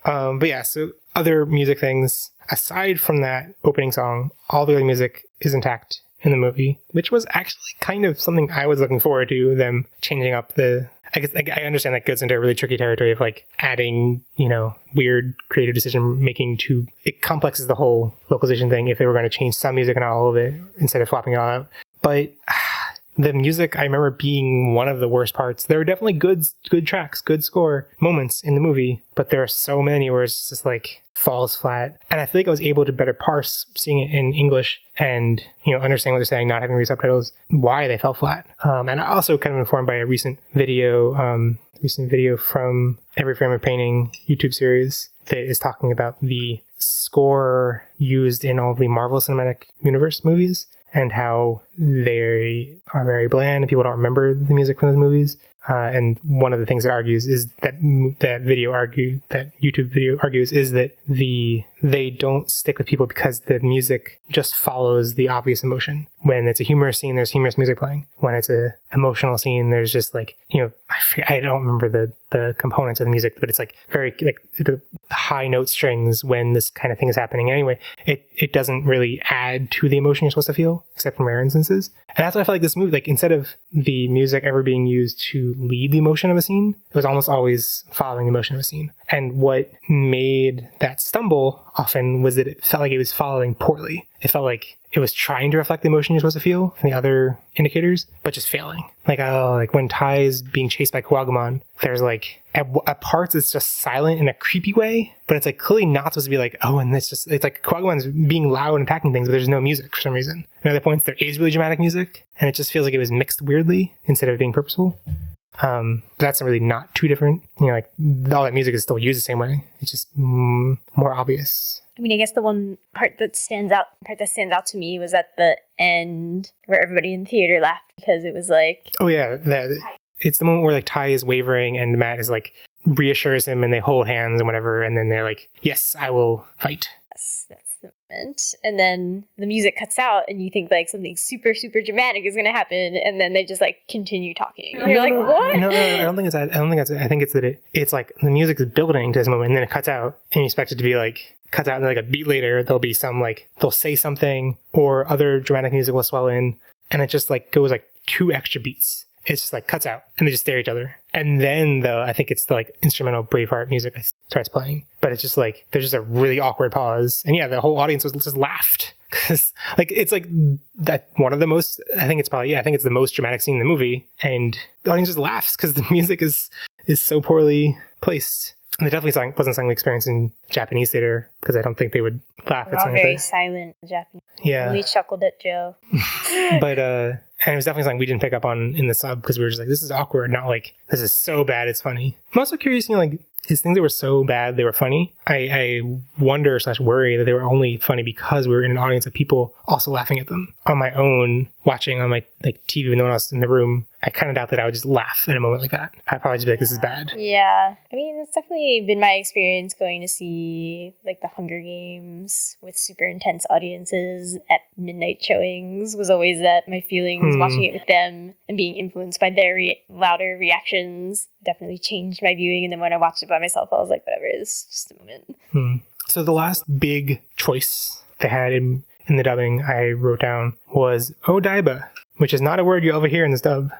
but yeah, so other music things aside from that opening song, all the other music is intact in the movie, which was actually kind of something I was looking forward to, them changing up I guess I understand that goes into a really tricky territory of like adding, weird creative decision making to, it complexes the whole localization thing if they were going to change some music and not all of it instead of flopping it all out. But the music, I remember being one of the worst parts. There were definitely good tracks, good score moments in the movie, but there are so many where it's just like falls flat. And I feel like I was able to better parse seeing it in English and, understand what they're saying, not having to read subtitles, why they fell flat. And I also kind of informed by a recent video from Every Frame of Painting YouTube series that is talking about the score used in all the Marvel Cinematic Universe movies and how they are very bland and people don't remember the music from those movies. And one of the things it argues is that YouTube video argues is that they don't stick with people because the music just follows the obvious emotion. When it's a humorous scene, there's humorous music playing. When it's a emotional scene, there's just like, I don't remember the components of the music, but it's like very like the high note strings when this kind of thing is happening. Anyway, it doesn't really add to the emotion you're supposed to feel, except in rare instances. And that's why I feel like this movie, like instead of the music ever being used to lead the emotion of a scene, it was almost always following the emotion of a scene. And what made that stumble often was that it felt like it was following poorly. It felt like it was trying to reflect the emotion you're supposed to feel from the other indicators, but just failing. Like when Tai is being chased by Kuwagamon, there's like, at parts it's just silent in a creepy way, but it's like clearly not supposed to be like, oh, and it's like Kuwagamon's being loud and attacking things, but there's no music for some reason. And at other points there is really dramatic music, and it just feels like it was mixed weirdly instead of being purposeful. But that's really not too different. Like all that music is still used the same way. It's just more obvious. I mean, I guess the one part that stands out to me was at the end where everybody in the theater laughed because it was like, oh yeah, it's the moment where like Tai is wavering and Matt is like reassures him and they hold hands and whatever, and then they're like, yes, I will fight. Yes, that's the moment. And then the music cuts out and you think like something super, super dramatic is going to happen, and then they just like continue talking. And you're like, what? No, I don't think it's that. I think it's that it's like the music is building to this moment and then it cuts out and you expect it to be like, cuts out and then like a beat later there'll be some like, they'll say something or other dramatic music will swell in, and it just like goes like 2 extra beats. It's just like cuts out and they just stare at each other. And then though, I think it's the like instrumental Braveheart music that starts playing. But it's just like, there's just a really awkward pause. And yeah, the whole audience was just laughed. Cause like, it's like that one of the most, I think it's the most dramatic scene in the movie. And the audience just laughs because the music is so poorly placed. And it definitely wasn't something we experienced in Japanese theater, because I don't think they would laugh at all something very like that. Silent Japanese. Yeah. We chuckled at Joe. But and it was definitely something we didn't pick up on in the sub, because we were just like, this is awkward, not like, this is so bad it's funny. I'm also curious, like, his things that were so bad they were funny. I wonder / worry that they were only funny because we were in an audience of people also laughing at them. On my own, watching on my TV with no one else in the room, I kind of doubt that I would just laugh at a moment like that. I'd probably just be like, this is bad. Yeah. I mean, it's definitely been my experience going to see like the Hunger Games with super intense audiences at midnight showings was always that my feelings watching it with them and being influenced by their louder reactions definitely changed my viewing. And then when I watched it by myself, I was like, whatever, it's just a moment. So the last big choice they had in the dubbing I wrote down was Odaiba, which is not a word you ever hear in this dub,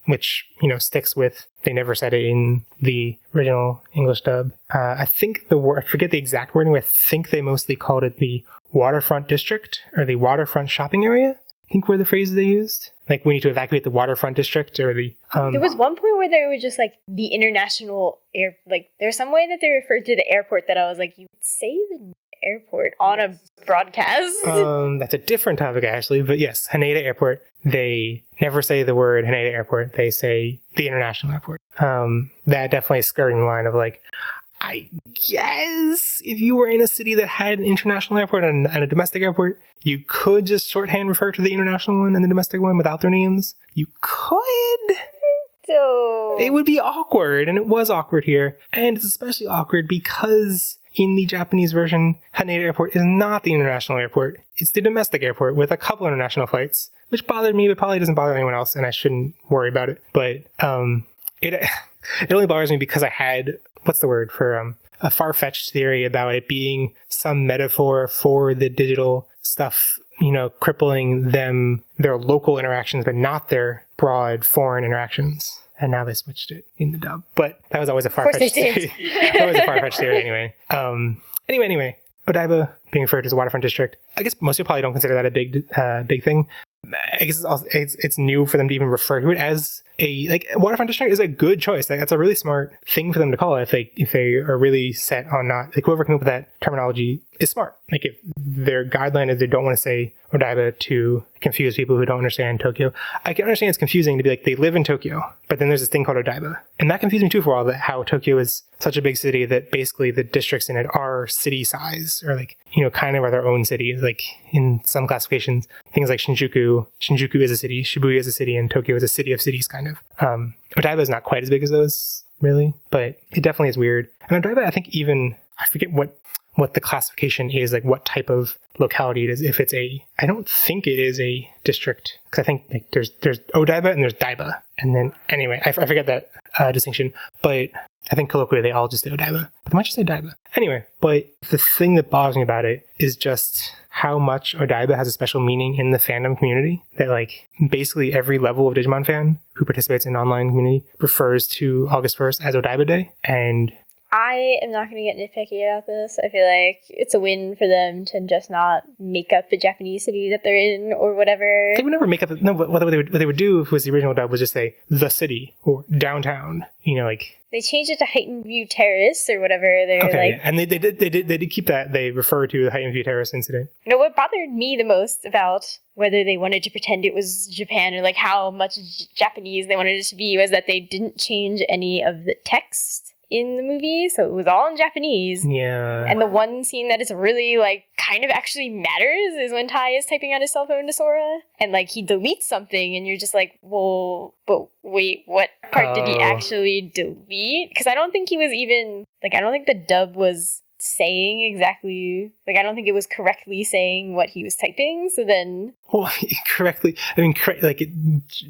which, sticks with, they never said it in the original English dub. I think the word, I forget the exact wording, but I think they mostly called it the waterfront district or the waterfront shopping area, I think were the phrases they used. Like, we need to evacuate the waterfront district or the... There was one point where they were just like the international air, like there's some way that they referred to the airport that I was like, you would say the airport on a broadcast? That's a different topic, actually, but yes, Haneda Airport. They never say the word Haneda Airport. They say the international airport. That definitely is skirting the line of like, I guess if you were in a city that had an international airport and a domestic airport, you could just shorthand refer to the international one and the domestic one without their names. You could. So It would be awkward, and it was awkward here. And it's especially awkward because in the Japanese version, Haneda Airport is not the international airport. It's the domestic airport with a couple international flights, which bothered me, but probably doesn't bother anyone else, and I shouldn't worry about it. But it only bothers me because I had, what's the word for a far-fetched theory about it being some metaphor for the digital stuff, crippling their local interactions, but not their broad foreign interactions. And now they switched it in the dub. But that was always a far-fetched theory. That was a far-fetched theory anyway. Anyway. Odaiba being referred to as a waterfront district. I guess most people probably don't consider that a big thing. I guess it's new for them to even refer to it as a waterfront district is a good choice. That's a really smart thing for them to call it if they are really set on not, whoever came up with that terminology is smart. If their guideline is they don't want to say Odaiba to confuse people who don't understand Tokyo. I can understand it's confusing to be like, they live in Tokyo, but then there's this thing called Odaiba. And that confused me too for a while, that how Tokyo is such a big city that basically the districts in it are city size or kind of are their own cities. In some classifications, things like Shinjuku is a city, Shibuya is a city, and Tokyo is a city of cities kind of. Odaiba is not quite as big as those really, but it definitely is weird. And Odaiba, I think I forget what the classification is, what type of locality it is. If it's I don't think it is a district, because I think there's Odaiba and there's Daiba. And then, anyway, I forget that distinction, but I think colloquially they all just say Odaiba, but they might just say Daiba. Anyway, but the thing that bothers me about it is just how much Odaiba has a special meaning in the fandom community, that basically every level of Digimon fan who participates in an online community refers to August 1st as Odaiba Day. And I am not going to get nitpicky about this. I feel like it's a win for them to just not make up the Japanese city that they're in or whatever. They would never make up what they would do if it was the original dub was just say the city or downtown. They changed it to Heightened View Terrace or whatever. Okay, and they did keep that. They refer to the Heightened View Terrace incident. What bothered me the most about whether they wanted to pretend it was Japan or how much Japanese they wanted it to be was that they didn't change any of the text in the movie, so it was all in Japanese. Yeah. And the one scene that is really kind of actually matters is when Tai is typing on his cell phone to Sora, and he deletes something, and you're just like, well, but wait, what part did he actually delete? Because I don't think he was even I don't think the dub was saying exactly, I don't think it was correctly saying what he was typing. So then, well, correctly,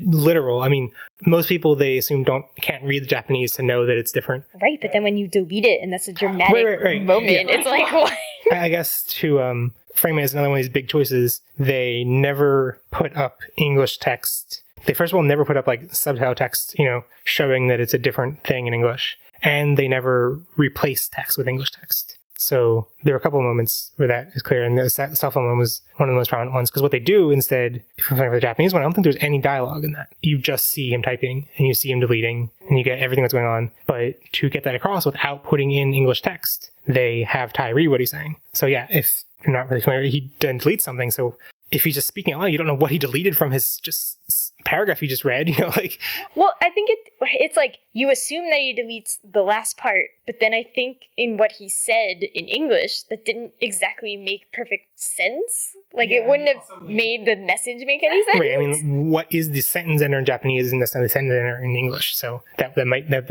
literal. Most people, they assume can't read the Japanese to know that it's different. Right, but then when you delete it and that's a dramatic moment, yeah. It's what? I guess to frame it as another one of these big choices, they never put up English text. They first of all never put up subtitle text, showing that it's a different thing in English, and they never replaced text with English text. So there were a couple of moments where that is clear, and the cell phone one was one of the most prominent ones, because what they do instead, for the Japanese one, I don't think there's any dialogue in that. You just see him typing, and you see him deleting, and you get everything that's going on. But to get that across without putting in English text, they have Tai read what he's saying. So yeah, if you're not really familiar, he then deletes something, so if he's just speaking out loud, you don't know what he deleted from his just paragraph he just read, like. Well, I think it's like you assume that he deletes the last part, but then I think in what he said in English, that didn't exactly make perfect sense. Like, it wouldn't have made the message make any sense. Right, I mean, what is the sentence ender in Japanese isn't necessarily the sentence ender in English, so I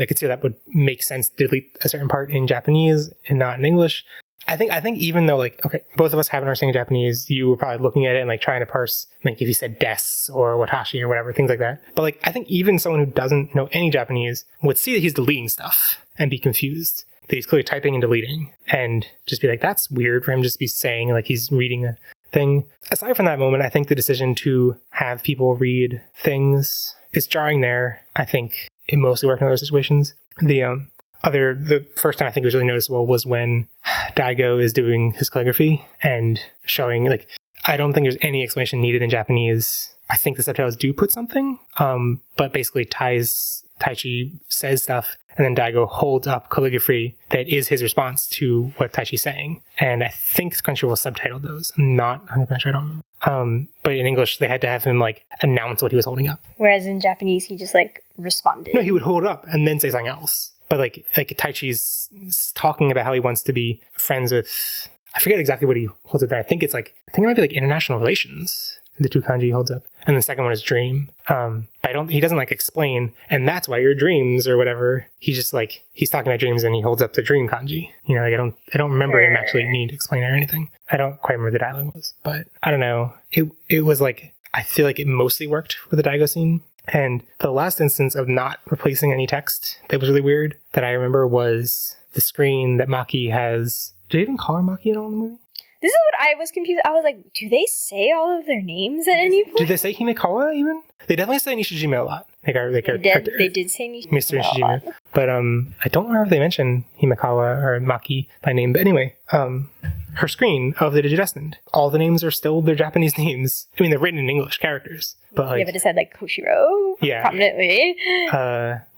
could see that would make sense to delete a certain part in Japanese and not in English. I think even though, like, okay, both of us have an understanding of Japanese, you were probably looking at it and, like, trying to parse, like, if you said des or watashi or whatever, things like that. But, like, I think even someone who doesn't know any Japanese would see that he's deleting stuff and be confused, that he's clearly typing and deleting, and just be like, that's weird for him just to be saying, like, he's reading a thing. Aside from that moment, I think the decision to have people read things is jarring there. I think it mostly worked in other situations. The first time I think it was really noticeable was when Daigo is doing his calligraphy and showing, like, I don't think there's any explanation needed in Japanese. I think the subtitles do put something, but basically Taichi says stuff, and then Daigo holds up calligraphy that is his response to what Taichi's saying. And I think Crunchyroll subtitled those. I'm not 100% sure, I don't remember. But in English, they had to have him, like, announce what he was holding up. Whereas in Japanese, he just, like, responded. No, he would hold it up and then say something else. But like Taichi's talking about how he wants to be friends with, I forget exactly what he holds up there. I think it might be like international relations, the two kanji he holds up. And the second one is dream. But he doesn't, like, explain, and that's why your dreams or whatever. He's just, like, he's talking about dreams and he holds up the dream kanji. You know, like, I don't remember him actually need to explain it or anything. I don't quite remember the dialogue was, but I don't know. It was like, I feel like it mostly worked for the Daigo scene. And the last instance of not replacing any text that was really weird that I remember was the screen that Maki has. Did they even call her Maki at all in the movie? This is what I was confused. I was like, do they say all of their names at any point? Did they say Himekawa even? They definitely say Nishijima a lot. They did say Nishijima. Mr. Nishijima. But I don't remember if they mentioned Himekawa or Maki by name. But anyway, her screen of the Digidestined, all the names are still their Japanese names. I mean, they're written in English characters. But, like, yeah, but it said, like, Koshiro prominently.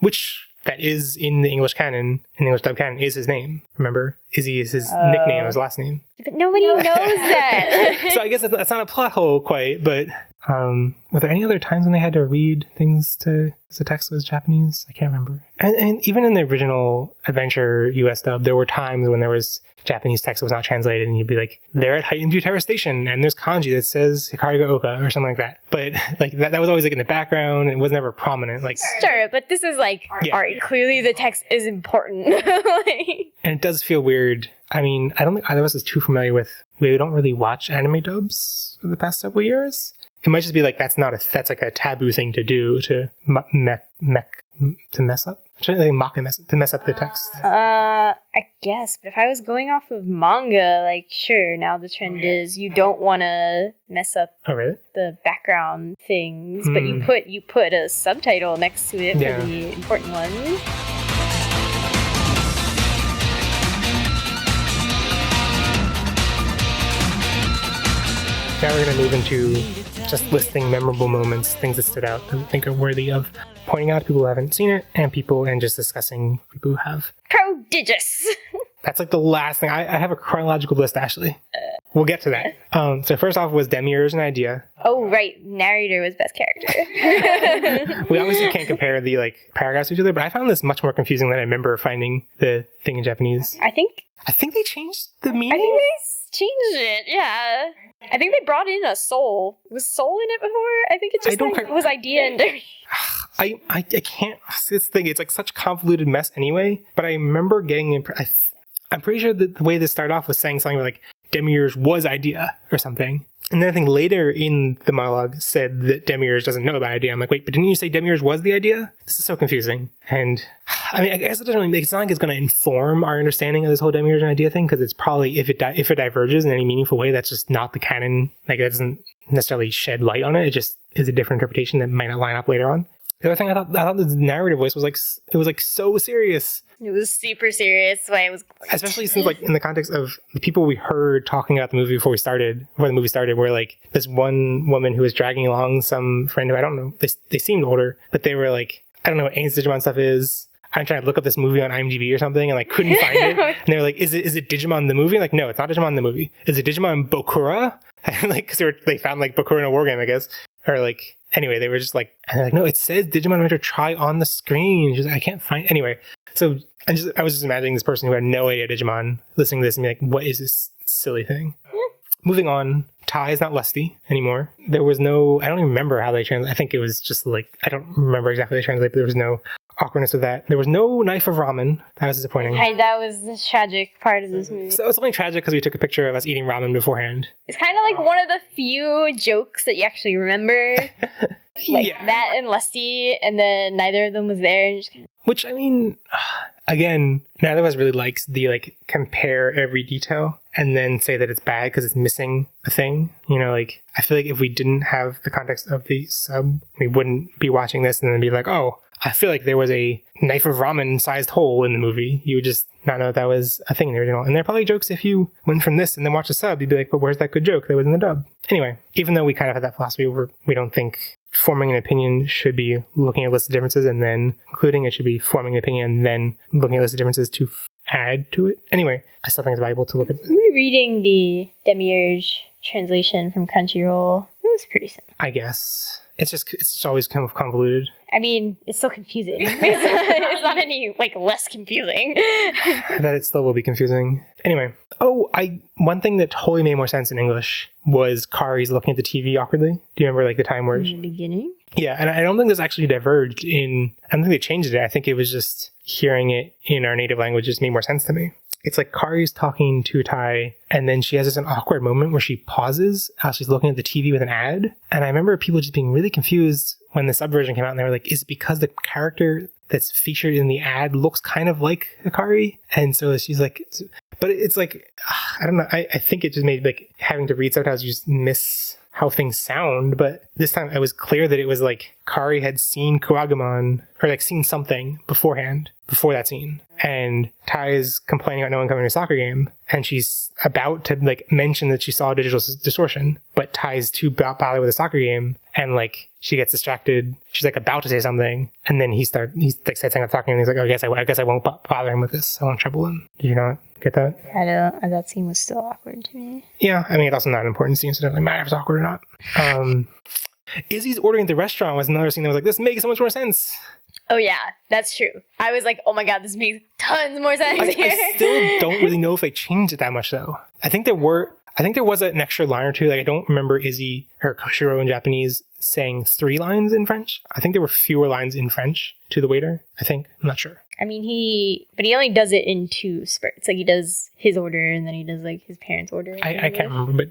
Which that is in the English canon, in the English dub canon, is his name. Remember? Izzy is his nickname, his last name. But nobody knows that. So I guess that's not a plot hole quite, but were there any other times when they had to read things to the text was Japanese? I can't remember. And even in the original Adventure US dub, there were times when there was Japanese text that was not translated, and you'd be like, they're at Heightened View Terrace Station, and there's kanji that says Hikari ga Oka, or something like that. But, like, that was always, like, in the background, and it was never prominent. Like, sure, but this is like, all right, clearly the text is important. Like, and it does feel weird. I mean, I don't think either of us is too familiar with, we don't really watch anime dubs for the past several years. It might just be like, that's like a taboo thing to do, to mess up. I'm trying to think to mess up the text. I guess, but if I was going off of manga, like, sure, now the trend is you don't want to mess up the background things, but you put a subtitle next to it for the important ones. Now we're going to move into just listing memorable moments, things that stood out that we think are worthy of pointing out to people who haven't seen it, and just discussing people who have. Prodigious! That's like the last thing. I have a chronological list, Ashley. We'll get to that. So first off was Demiurge an idea. Oh, right. Narrator was best character. We obviously can't compare the, like, paragraphs to each other, but I found this much more confusing than I remember finding the thing in Japanese. I think they changed the meaning. I think they changed it, yeah. I think they brought in a soul. Was soul in it before? I think it just was idea and I can't see this thing. It's like such a convoluted mess anyway, but I remember getting I'm pretty sure that the way this started off was saying something like Demiurge was idea or something. And then I think later in the monologue said that Demiurge doesn't know about idea. I'm like, wait, but didn't you say Demiurge was the idea? This is so confusing. And I mean, I guess it doesn't really it's not like it's going to inform our understanding of this whole Demiurge and idea thing, because it's probably, if it diverges in any meaningful way, that's just not the canon. Like, it doesn't necessarily shed light on it. It just is a different interpretation that might not line up later on. The other thing I thought the narrative voice was like, it was like so serious. It was super serious. Why it was, especially since, like, in the context of the people we heard talking about the movie before the movie started, were like this one woman who was dragging along some friend who, I don't know, they seemed older, but they were like, I don't know what Ains Digimon stuff is. I'm trying to look up this movie on IMDb or something and like couldn't find it. And they were like, is it Digimon the movie? Like, no, it's not Digimon the movie. Is it Digimon Bokura? And like, because they found like Bokura in a war game, I guess. Or like, anyway, they were just like, and they're like, no, it says Digimon Adventure Try on the screen. She's like, I can't find, anyway. So I was just imagining this person who had no idea Digimon listening to this and be like, what is this silly thing? Moving on, Tai is not lusty anymore. There was no, I don't even remember how they translate. I think it was just like, I don't remember exactly how they translate, but there was no awkwardness with that. There was no knife of ramen. That was disappointing. That was the tragic part of this movie. So it's only tragic because we took a picture of us eating ramen beforehand. It's kind of like one of the few jokes that you actually remember. Like that and Lusty, and then neither of them was there. And just kind of... Which, I mean, again, neither of us really likes the, like, compare every detail and then say that it's bad because it's missing a thing. You know, like, I feel like if we didn't have the context of the sub, we wouldn't be watching this and then be like, oh, I feel like there was a knife of ramen-sized hole in the movie. You would just not know that was a thing in the original. And there are probably jokes if you went from this and then watched the sub, you'd be like, but where's that good joke that was in the dub? Anyway, even though we kind of had that philosophy where we don't think forming an opinion should be looking at a list of differences and then including, it should be forming an opinion and then looking at a list of differences to add to it. Anyway, I still think it's valuable to look at. Reading the Demiurge translation from Crunchyroll, it was pretty simple. I guess. It's just always kind of convoluted. I mean, it's still confusing. It's not any, like, less confusing. That it still will be confusing. Anyway. One thing that totally made more sense in English was Kari's looking at the TV awkwardly. Do you remember, like, the time where... In the beginning? Yeah, and I don't think this actually diverged in... I don't think they changed it. I think it was just hearing it in our native language just made more sense to me. It's like Kari's talking to Tai, and then she has this an awkward moment where she pauses as she's looking at the TV with an ad. And I remember people just being really confused when the subversion came out, and they were like, is it because the character that's featured in the ad looks kind of like Akari? And so she's like, but it's like, I don't know. I think it just made, like, having to read subtitles, you just miss how things sound. But this time it was clear that it was like Kari had seen Kuwagamon, or like seen something beforehand, before that scene. And Tai is complaining about no one coming to a soccer game, and she's about to, like, mention that she saw digital distortion, but Tai's too bothered with a soccer game, and, like, she gets distracted. She's, like, about to say something, and then he's like said something about talking, and he's like, oh, I guess I won't bother him with this. I won't trouble him. Did you not get that? That scene was still awkward to me. Yeah, I mean, it's also not an important scene, so it doesn't matter if it's awkward or not. Izzy's ordering at the restaurant was another scene that was like, this makes so much more sense. Oh, yeah, that's true. I was like, oh my god, this makes tons more sense here. I still don't really know if they changed it that much, though. I think there was an extra line or two. Like, I don't remember Izzy or Koshiro in Japanese saying 3 lines in French. I think there were fewer lines in French to the waiter, I think. I'm not sure. I mean, he only does it in 2 spurts. Like, he does his order, and then he does, like, his parents' order. I can't remember, but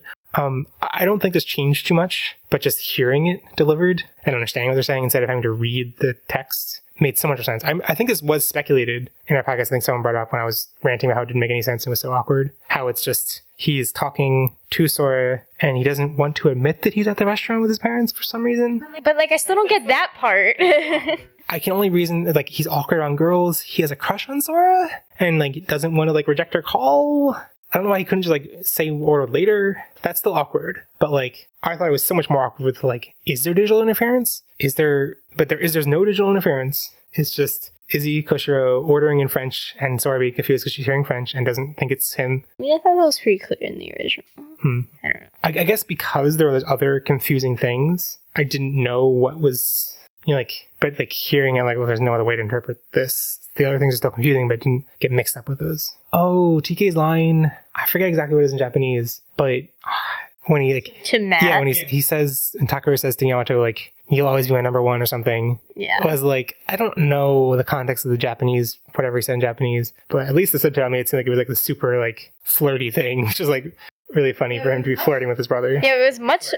I don't think this changed too much, but just hearing it delivered and understanding what they're saying instead of having to read the text made so much sense. I think this was speculated in our podcast. I think someone brought it up when I was ranting about how it didn't make any sense and was so awkward. How it's just, he's talking to Sora and he doesn't want to admit that he's at the restaurant with his parents for some reason. But, like, I still don't get that part. I can only reason, like, he's awkward on girls. He has a crush on Sora and, like, doesn't want to, like, reject her call. I don't know why he couldn't just, like, say or later. That's still awkward. But, like, I thought it was so much more awkward with, like, is there digital interference? There's no digital interference. It's just Izzy Koshiro ordering in French and Sora being confused because she's hearing French and doesn't think it's him. I mean, I thought that was pretty clear in the original. I don't know. I guess because there were those other confusing things, I didn't know what was, you know, like, but, like, hearing it, like, well, there's no other way to interpret this. The other things are still confusing, but didn't get mixed up with those. Oh, TK's line, I forget exactly what it is in Japanese, but when he, like... To Matt? Yeah, when he says, and Takara says to Yamato, like, you'll always be my number one or something. Yeah. I was like, I don't know the context of the Japanese, whatever he said in Japanese, but at least the subtitle made it seem like it was, like, the super, like, flirty thing, which is, like, really funny for him to be flirting with his brother. Yeah, it was much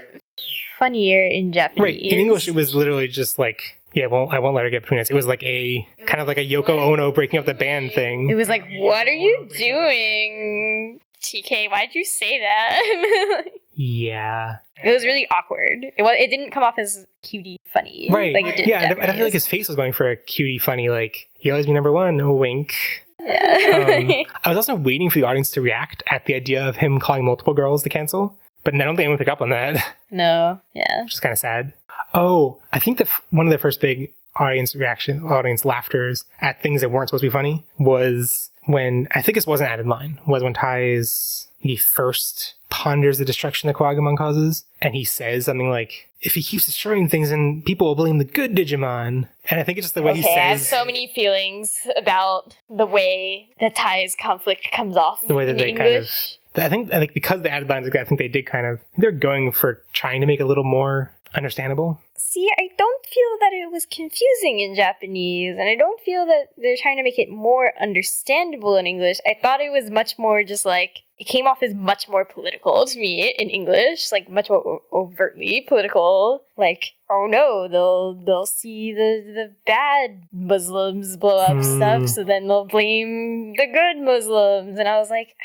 funnier in Japanese. Right. In English, it was literally just, like... Yeah, well, I won't let her get between us. It was like a kind of like a Yoko Ono breaking up the band thing. It was like, what are you doing, TK? Why'd you say that? Yeah. It was really awkward. It didn't come off as cutie funny. Right. Like it did. Yeah, I feel like his face was going for a cutie funny, like, you'll always be number one, no wink. Yeah. I was also waiting for the audience to react at the idea of him calling multiple girls to cancel, but I don't think anyone picked up on that. No. Yeah. Which is kind of sad. Oh, I think one of the first big audience laughters at things that weren't supposed to be funny was when, I think this was an added line, was when he first ponders the destruction that Quagamon causes, and he says something like, if he keeps destroying things, then people will blame the good Digimon. And I think it's just the way he says... I have so many feelings about the way that Tai's conflict comes off the way that in they English. I think because the added lines, I think they did they're going for trying to make it a little more understandable. See, I don't feel that it was confusing in Japanese, and I don't feel that they're trying to make it more understandable in English. I thought it was much more just like, it came off as much more political to me in English, like much more overtly political. Like, oh no, they'll see the bad Muslims blow up stuff, so then they'll blame the good Muslims. And I was like,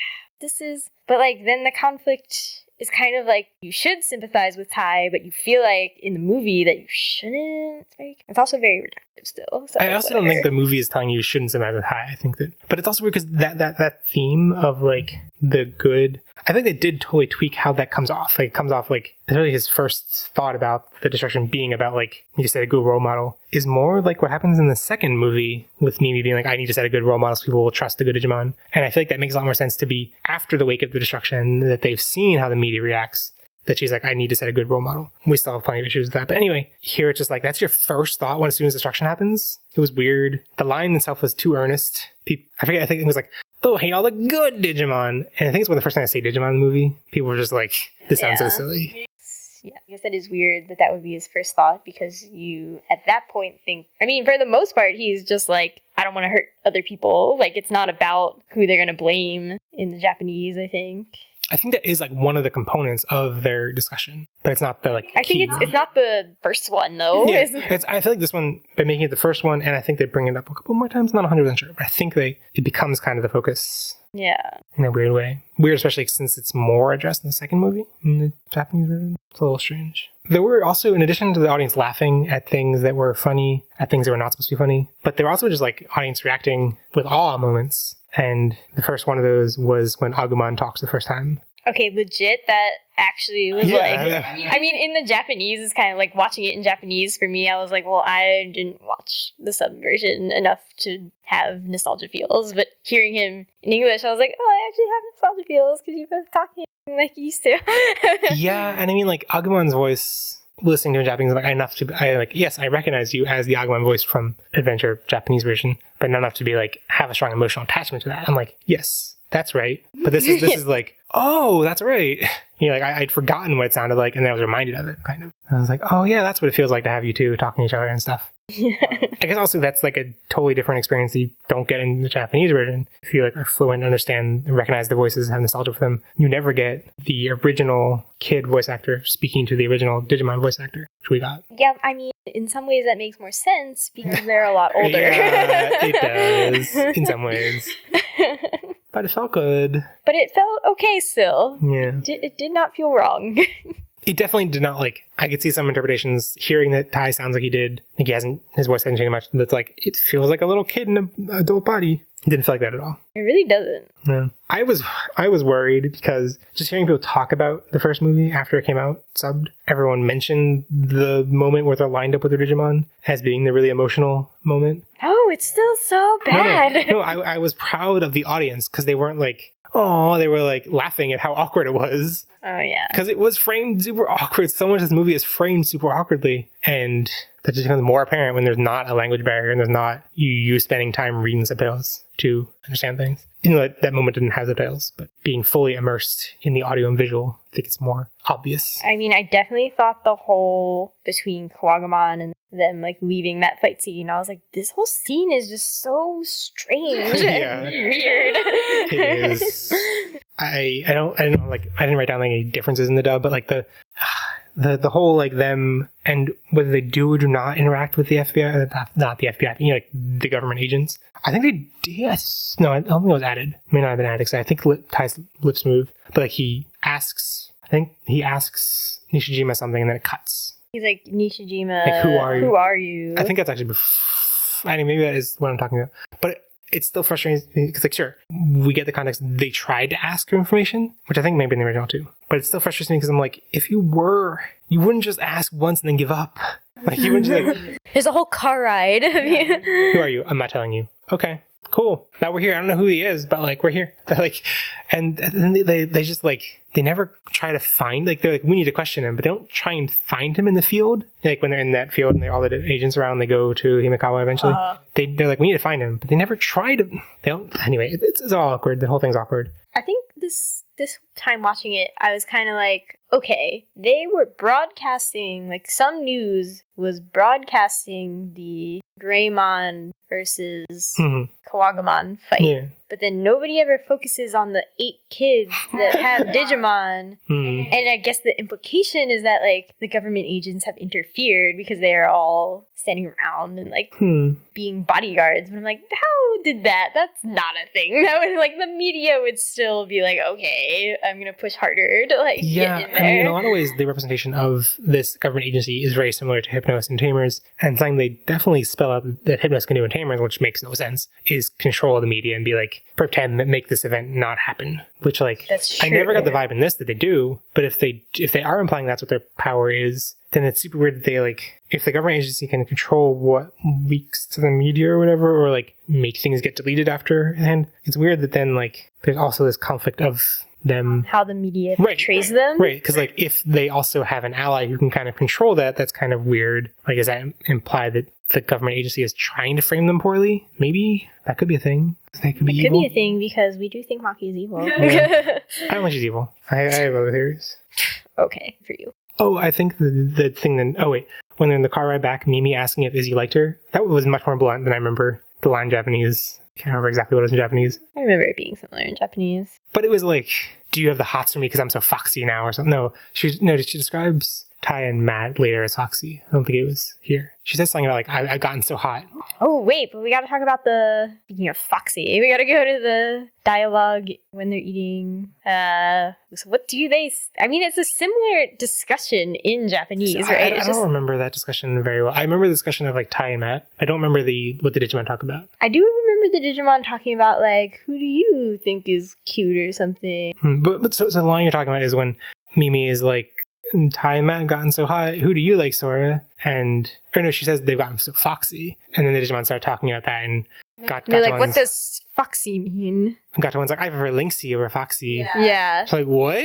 but like then the conflict is kind of like, you should sympathize with Tai, but you feel like in the movie that you shouldn't. It's also very reductive still. So I also don't think the movie is telling you shouldn't sympathize with Tai. I think that, but it's also weird because that theme of like the good, I think they did totally tweak how that comes off. Like, it comes off like, it's really his first thought about the destruction being about, like, you said, a good role model is more like what happens in the second movie with Mimi being like, I need to set a good role model so people will trust the good Digimon. And I feel like that makes a lot more sense to be after the wake of the destruction, that they've seen how the media reacts, that she's like, I need to set a good role model. We still have plenty of issues with that. But anyway, here it's just like, that's your first thought as soon as destruction happens. It was weird. The line itself was too earnest. I think it was like, they'll hate all the good Digimon. And I think it's one of the first time I say Digimon in the movie. People were just like, this sounds so silly. Yeah, I guess that is weird that would be his first thought, because you, at that point, think... I mean, for the most part, he's just like, I don't want to hurt other people. Like, it's not about who they're going to blame in the Japanese, I think. I think that is like one of the components of their discussion, but it's not the like. I think it's not the first one though. Yeah, I feel like this one, by making it the first one, and I think they bring it up a couple more times. I'm not 100% sure, but I think it becomes kind of the focus. Yeah. In a weird way. Weird, especially since it's more addressed in the second movie, in the Japanese version. It's a little strange. There were also, in addition to the audience laughing at things that were funny, at things that were not supposed to be funny, but there were also just like audience reacting with awe moments. And the first one of those was when Agumon talks the first time. Okay, legit, that actually was I mean, in the Japanese, it's kind of like watching it in Japanese for me. I was like, well, I didn't watch the sub version enough to have nostalgia feels, but hearing him in English, I was like, oh, I actually have nostalgia feels because you've been talking like you used to. Yeah, and I mean, like, Agumon's voice, listening to in Japanese, yes, I recognize you as the Agumon voice from Adventure Japanese version, but not enough to be like, have a strong emotional attachment to that. I'm like, yes, that's right. But this is like, oh, that's right. You know, like I'd forgotten what it sounded like, and then I was reminded of it, kind of. I was like, oh yeah, that's what it feels like to have you two talking to each other and stuff. Yeah. I guess also that's like a totally different experience that you don't get in the Japanese version. If you like are fluent, understand, recognize the voices, have nostalgia for them, you never get the original kid voice actor speaking to the original Digimon voice actor, which we got. Yeah, I mean, in some ways that makes more sense because they're a lot older. Yeah, it does in some ways. But it felt good. But it felt okay still. Yeah. It did not feel wrong. It definitely did not, like, I could see some interpretations, hearing that Tai sounds like he did. Like, his voice hasn't changed much. But it's like, it feels like a little kid in an adult body. It didn't feel like that at all. It really doesn't. Yeah. I was worried because just hearing people talk about the first movie after it came out, subbed, everyone mentioned the moment where they're lined up with their Digimon as being the really emotional moment. Oh, it's still so bad. No, I was proud of the audience because they weren't like, oh, they were like laughing at how awkward it was. Oh, yeah. Because it was framed super awkward. So much of this movie is framed super awkwardly. And that just becomes more apparent when there's not a language barrier and there's not you spending time reading subtitles to understand things. You know, that moment didn't have subtitles, but being fully immersed in the audio and visual, I think it's more obvious. I mean, I definitely thought the whole between Kawagamon and them like leaving that fight scene, I was like, this whole scene is just so strange and weird. It is. I didn't write down like any differences in the dub, but like the whole like them and whether they do or do not interact with the FBI, not the FBI, you know, like the government agents. I think they did. Yes. No, I don't think it was added. It may not have been added because I think Tai's lips move, but like he asks Nishijima something and then it cuts. He's like, Nishijima, like, who are you? Who are you? I think that's actually I mean, maybe that is what I'm talking about, but it's still frustrating because, like, sure, we get the context. They tried to ask for information, which I think maybe in the original too. But it still frustrates me because I'm like, if you wouldn't just ask once and then give up. Like he wouldn't just like, There's a whole car ride. who are you? I'm not telling you. Okay, cool. Now we're here. I don't know who he is, but like we're here. Like, and then they just like they never try to find, like they're like, we need to question him, but they don't try and find him in the field. Like when they're in that field and all the agents around, they go to Himikawa eventually. They're like, we need to find him, but they never try to. They don't. Anyway, it's all awkward. The whole thing's awkward. I think this time watching it, I was kind of like, okay, they were broadcasting, like some news was broadcasting the Greymon versus Kawagamon fight. Yeah. But then nobody ever focuses on the 8 kids that have Digimon. And I guess the implication is that like the government agents have interfered because they are all standing around and like being bodyguards. But I'm like, how did that? That's not a thing. That would, like, the media would still be like, okay, I'm gonna push harder to like get in there. I mean, in a lot of ways, the representation of this government agency is very similar to Hypnos and Tamers, and something they definitely spell out that Hypnos can do in Tamers, which makes no sense, is control the media and be like, pretend that make this event not happen. Which, like, I never got the vibe in this that they do, but if they are implying that's what their power is, then it's super weird that they, like, if the government agency can control what leaks to the media or whatever, or, like, make things get deleted after, and it's weird that then, like, there's also this conflict of them... How the media portrays them? Right, because, like, if they also have an ally who can kind of control that, that's kind of weird. Like, does that imply that the government agency is trying to frame them poorly? Maybe that could be a thing. That could be evil. Could be a thing because we do think Maki is evil. Yeah. I don't think she's evil. I have other theories. Okay, for you. Oh, I think the thing then... Oh, wait. When they're in the car ride back, Mimi asking if Izzy liked her, that was much more blunt than I remember the line in Japanese. I can't remember exactly what it was in Japanese. I remember it being similar in Japanese. But it was like, do you have the hots for me because I'm so foxy now or something? No, she describes Ty and Matt later as foxy. I don't think it was here. She says something about, like, I've gotten so hot. Oh, wait, but we gotta talk about speaking of foxy, we gotta go to the dialogue when they're eating, so what do they, I mean, it's a similar discussion in Japanese, right? I don't remember that discussion very well. I remember the discussion of, like, Ty and Matt. I don't remember what the Digimon talk about. I do remember the Digimon talking about, like, who do you think is cute or something? But so the line you're talking about is when Mimi is like, Ty and Matt have gotten so hot. Who do you like, Sora? She says they've gotten so foxy. And then the Digimon start talking about that and they're like, what does foxy mean? Gatone's like, I prefer Lynxy over Foxy. Yeah. So like, what?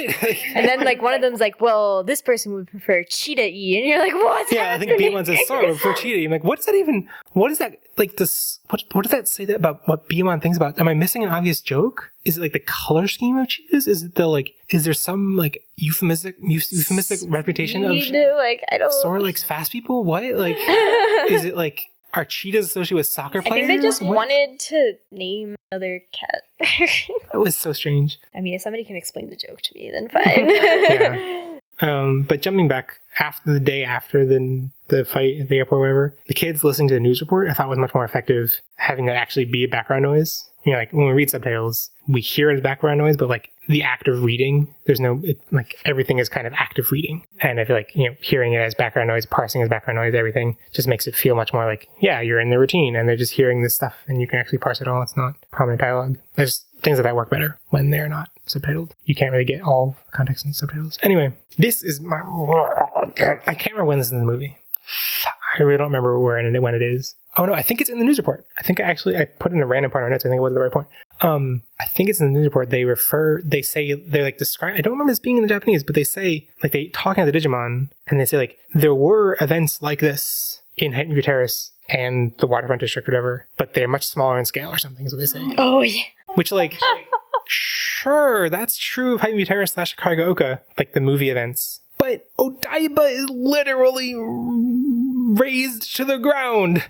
And then like one of them's like, well, this person would prefer Cheetah-y. And you're like, what's happening? I think Beamon says Sora would prefer Cheetah-y. I'm like, what is that even? What is that? Like this? What does that say about what Beamon thinks about? Am I missing an obvious joke? Is it like the color scheme of cheetahs? Is it is there some like euphemistic reputation of like, I don't... Sora likes fast people? What? Like, is it like, are cheetahs associated with soccer players? I think they just wanted to name another cat. That was so strange. I mean, if somebody can explain the joke to me, then fine. Yeah. But jumping back after the day after the fight at the airport or whatever, the kids listening to the news report I thought was much more effective having that actually be a background noise. You know, like when we read subtitles, we hear it as background noise, but like the act of reading, like everything is kind of active reading. And I feel like, you know, hearing it as background noise, parsing as background noise, everything just makes it feel much more like, yeah, you're in the routine and they're just hearing this stuff and you can actually parse it all. It's not prominent dialogue. There's things that work better when they're not subtitled. You can't really get all context in subtitles. Anyway, this is my... I can't remember when this is in the movie. I really don't remember when it is. Oh no, I think it's in the news report. I think I put in a random part on notes. I think it was the right point. I think it's in the news report. They're like describe. I don't remember this being in the Japanese, but they say, like, they talking to the Digimon and they say, like, there were events like this in Heightenview Terrace and the Waterfront District, whatever, but they're much smaller in scale or something, is what they say. Oh yeah. Which, like, sure, that's true of Heightenview Terrace / Karigaoka, like the movie events. But Odaiba is literally razed to the ground.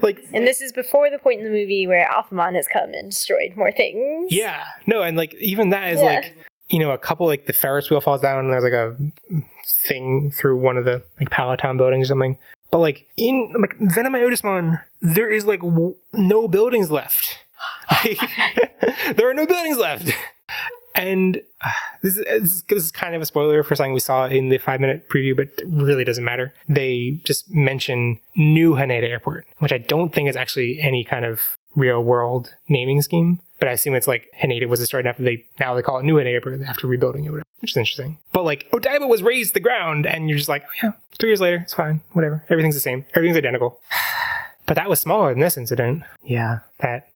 Like, and this is before the point in the movie where Alphamon has come and destroyed more things. Yeah. No, and like even that is like, you know, a couple, like the Ferris wheel falls down and there's like a thing through one of the like Palatine buildings or something. But like in like Venom Iotismon, there is like no buildings left. Like, there are no buildings left. And this is kind of a spoiler for something we saw in the 5-minute preview, but it really doesn't matter. They just mention New Haneda Airport, which I don't think is actually any kind of real world naming scheme. but I assume it's like Haneda was destroyed after now they call it New Haneda after rebuilding it, whatever, which is interesting. But like Odaiba was razed to the ground, and you're just like, oh yeah, 3 years later, it's fine, whatever. Everything's the same. Everything's identical. But that was smaller than this incident. Yeah,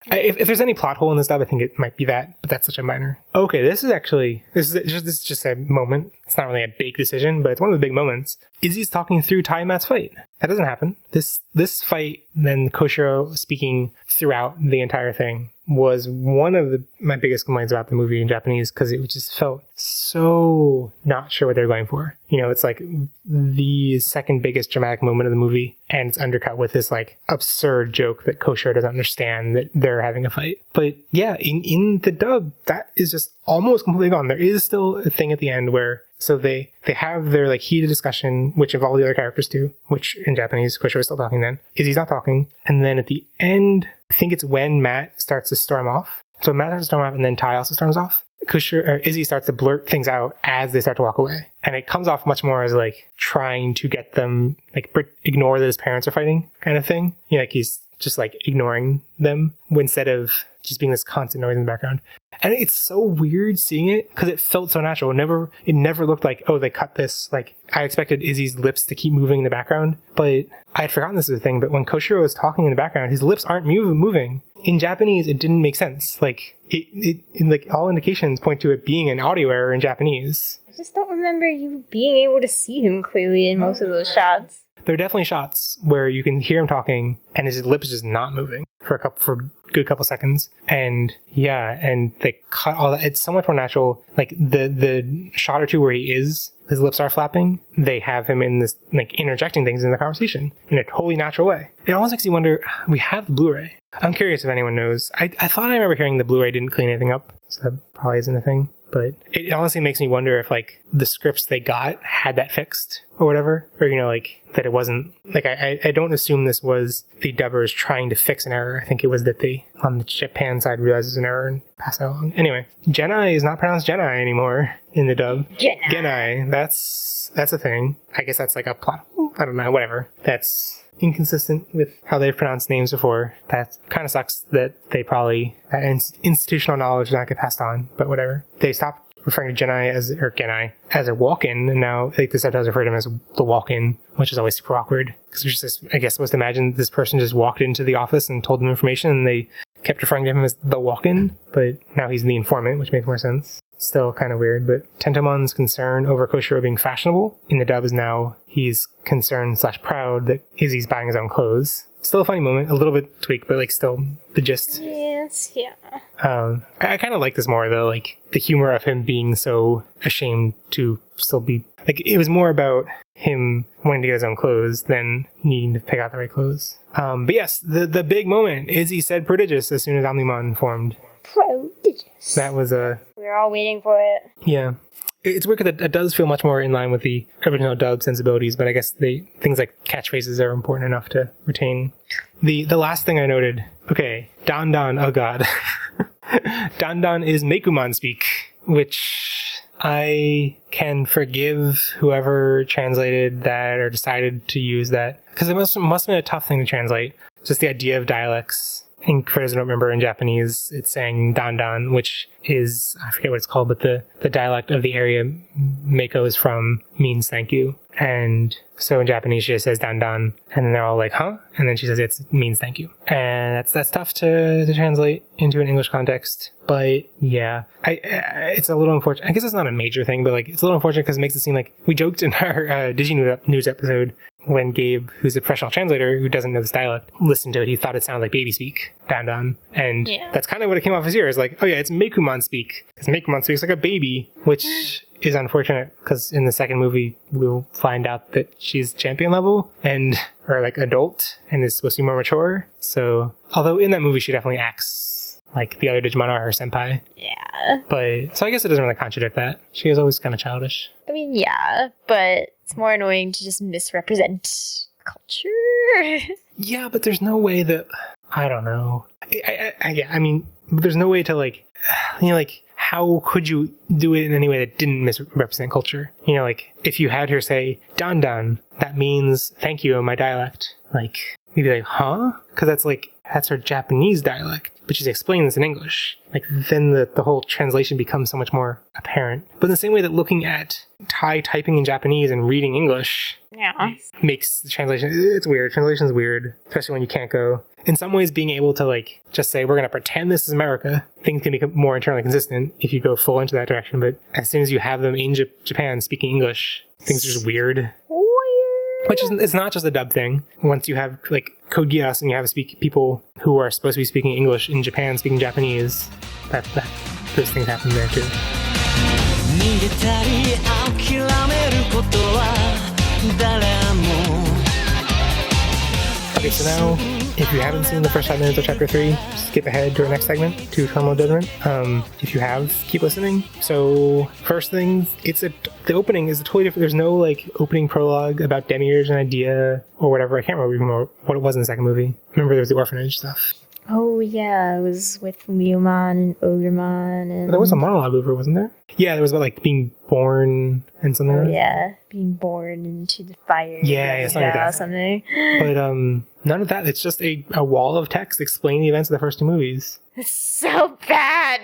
if there's any plot hole in this stuff, I think it might be that, but that's such a minor. Okay, this is just a moment. It's not really a big decision, but it's one of the big moments. Izzy's talking through Tai and Matt's fight. That doesn't happen. This fight, then Koshiro speaking throughout the entire thing, was one of my biggest complaints about the movie in Japanese, because it just felt so not sure what they're going for. You know, it's like the second biggest dramatic moment of the movie, and it's undercut with this like absurd joke that Koshiro doesn't understand that they're having a fight. But yeah, in the dub, that is just almost completely gone. There is still a thing at the end where they have their like heated discussion, which involve the other characters too, which in Japanese, Koshiro is still talking then. Izzy's not talking. And then at the end, I think it's when Matt starts to storm off. So Matt starts to storm off, and then Tai also storms off. Izzy starts to blurt things out as they start to walk away. And it comes off much more as like trying to get them, like ignore that his parents are fighting kind of thing. You know, like he's just like ignoring them instead of just being this constant noise in the background. And it's so weird seeing it because it felt so natural. It never looked like, oh, they cut this. Like I expected Izzy's lips to keep moving in the background, but I had forgotten this was a thing. But when Koshiro was talking in the background, his lips aren't moving. In Japanese, it didn't make sense. Like it like all indications point to it being an audio error in Japanese. I just don't remember you being able to see him clearly in most of those shots. There are definitely shots where you can hear him talking and his lips just not moving for a good couple seconds. And yeah, and they cut all that. It's so much more natural. Like the shot or two where his lips are flapping, they have him in this, like interjecting things in the conversation in a totally natural way. It almost makes you wonder, we have the Blu-ray. I'm curious if anyone knows. I thought I remember hearing the Blu-ray didn't clean anything up, so that probably isn't a thing. But it honestly makes me wonder if like the scripts they got had that fixed or whatever, or you know, like that it wasn't like I don't assume this was the dubbers trying to fix an error. I think it was that they on the Japan side realized it's an error and passed it along. Anyway, Genai is not pronounced Genai anymore in the dub. Genai. That's a thing. I guess that's like a plot. I don't know. Whatever. That's inconsistent with how they've pronounced names before. That kind of sucks that that institutional knowledge did not get passed on, but whatever. They stopped referring to Genai as a walk-in, and now like the subtitles refer to him as the walk-in, which is always super awkward because we're just, I guess, supposed to imagine this person just walked into the office and told them information, and they kept referring to him as the walk-in, but now he's the informant, which makes more sense. Still kind of weird, but Tentomon's concern over Koshiro being fashionable in the dub is now he's concerned / proud that Izzy's buying his own clothes. Still a funny moment, a little bit tweaked, but like still the gist. Yes, yeah. I kind of like this more though, like the humor of him being so ashamed to still be like, it was more about him wanting to get his own clothes than needing to pick out the right clothes. But yes, the big moment, Izzy said Podigious as soon as Omnimon formed. Podigious. That was a... We were all waiting for it. Yeah. It's weird because it does feel much more in line with the original dub sensibilities, but I guess things like catchphrases are important enough to retain. The last thing I noted, okay, Dan, oh god. Dan is Meikumon speak, which I can forgive whoever translated that or decided to use that, because it must have been a tough thing to translate. Just the idea of dialects. And for those who don't remember, in Japanese, it's saying Dan, which is, I forget what it's called, but the dialect of the area Mako is from means thank you. And so in Japanese, she just says Dan, and then they're all like, huh? And then she says it means thank you. And that's tough to translate into an English context. But yeah, it's a little unfortunate. I guess it's not a major thing, but like it's a little unfortunate because it makes it seem like we joked in our Digi News episode when Gabe, who's a professional translator who doesn't know this dialect, listened to it, he thought it sounded like baby speak, Dan. And that's kind of what it came off his ears. Like, oh yeah, it's Meikumon speak. Because Meikumon speaks like a baby, which is unfortunate because in the second movie, we'll find out that she's champion level or like adult and is supposed to be more mature. So, although in that movie, she definitely acts like the other Digimon are her senpai. Yeah. But, so I guess it doesn't really contradict that. She is always kind of childish. I mean, yeah, but it's more annoying to just misrepresent culture. Yeah, but there's no way that, I don't know. I mean, there's no way to like, you know, like, how could you do it in any way that didn't misrepresent culture? You know, like, if you had her say, Dan, that means thank you in my dialect. Like, you'd be like, huh? Because that's like, that's her Japanese dialect, but she's explaining this in English. Like, then the whole translation becomes so much more apparent. But in the same way that looking at Thai typing in Japanese and reading English makes the translation, it's weird. Translation's weird, especially when you can't go. In some ways, being able to like just say, we're going to pretend this is America, things can become more internally consistent if you go full into that direction. But as soon as you have them in Japan speaking English, things are just weird. Which is, it's not just a dub thing. Once you have like Code Geass and you have people who are supposed to be speaking English in Japan speaking Japanese, those things happen there too. Okay, so now, if you haven't seen the first 5 minutes of Chapter 3, skip ahead to our next segment, to Terminal Judgment. If you have, keep listening. So, first thing, the opening is totally different. There's no, like, opening prologue about Demiurge and Idea, or whatever. I can't remember what it was in the second movie. Remember, there was the orphanage stuff. Oh, yeah, it was with Leomon and Ogremon and... There was a monologue over, wasn't there? Yeah, there was about, like, being born and something like that. Yeah, being born into the fire. Yeah, something like that. Something. But, none of that. It's just a wall of text explaining the events of the first two movies. It's so bad!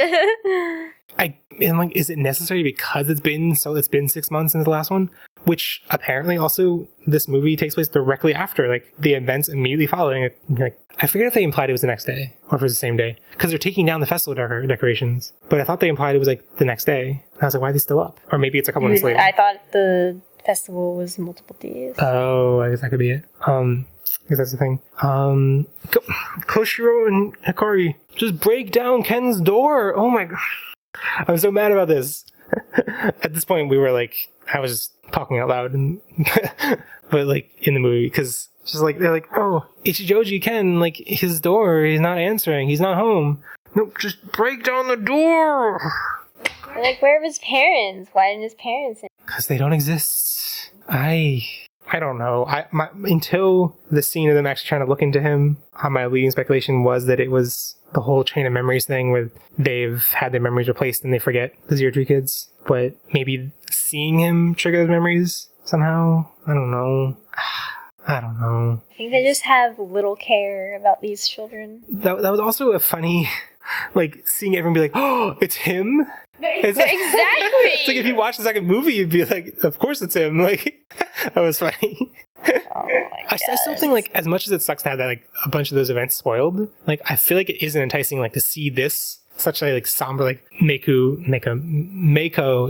And like, is it necessary because it's been 6 months since the last one? Which apparently also this movie takes place directly after like the events immediately following it. Like, I forget if they implied it was the next day or if it was the same day because they're taking down the festival decorations. But I thought they implied it was like the next day. And I was like, why are they still up? Or maybe it's a couple months later. I thought the festival was multiple days. Oh, I guess that could be it. I guess that's the thing. Koshiro and Hikari just break down Ken's door. Oh my god. I'm so mad about this. At this point, we were like, I was just talking out loud, but like in the movie, because just like they're like, oh, Ichijoji Ken, like his door, he's not answering, he's not home. No, just break down the door. Like, where are his parents? Why didn't his parents? Because they don't exist. I don't know. Until the scene of them actually trying to look into him, my leading speculation was that it was the whole chain of memories thing where they've had their memories replaced and they forget the Zero Tree kids. But maybe seeing him trigger those memories somehow? I don't know. I think they just have little care about these children. That was also a funny, like, seeing everyone be like, oh, it's him? Exactly. It's like if you watch the second movie, you'd be like, of course it's him. Like, that was funny. Oh my I still think, like, as much as it sucks to have that, like, a bunch of those events spoiled, like, I feel like it isn't enticing, like, to see this such a, like, somber, like, Mako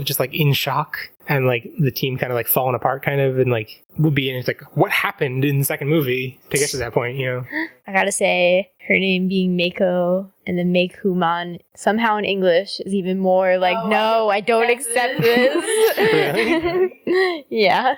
just, like, in shock, and, like, the team kind of, like, falling apart, kind of, and, like, would be in, it's like, what happened in the second movie to get to that point, you know? I gotta say, her name being Mako, and then Meikumon, somehow in English, is even more like, no, I don't accept this. Really? Yeah.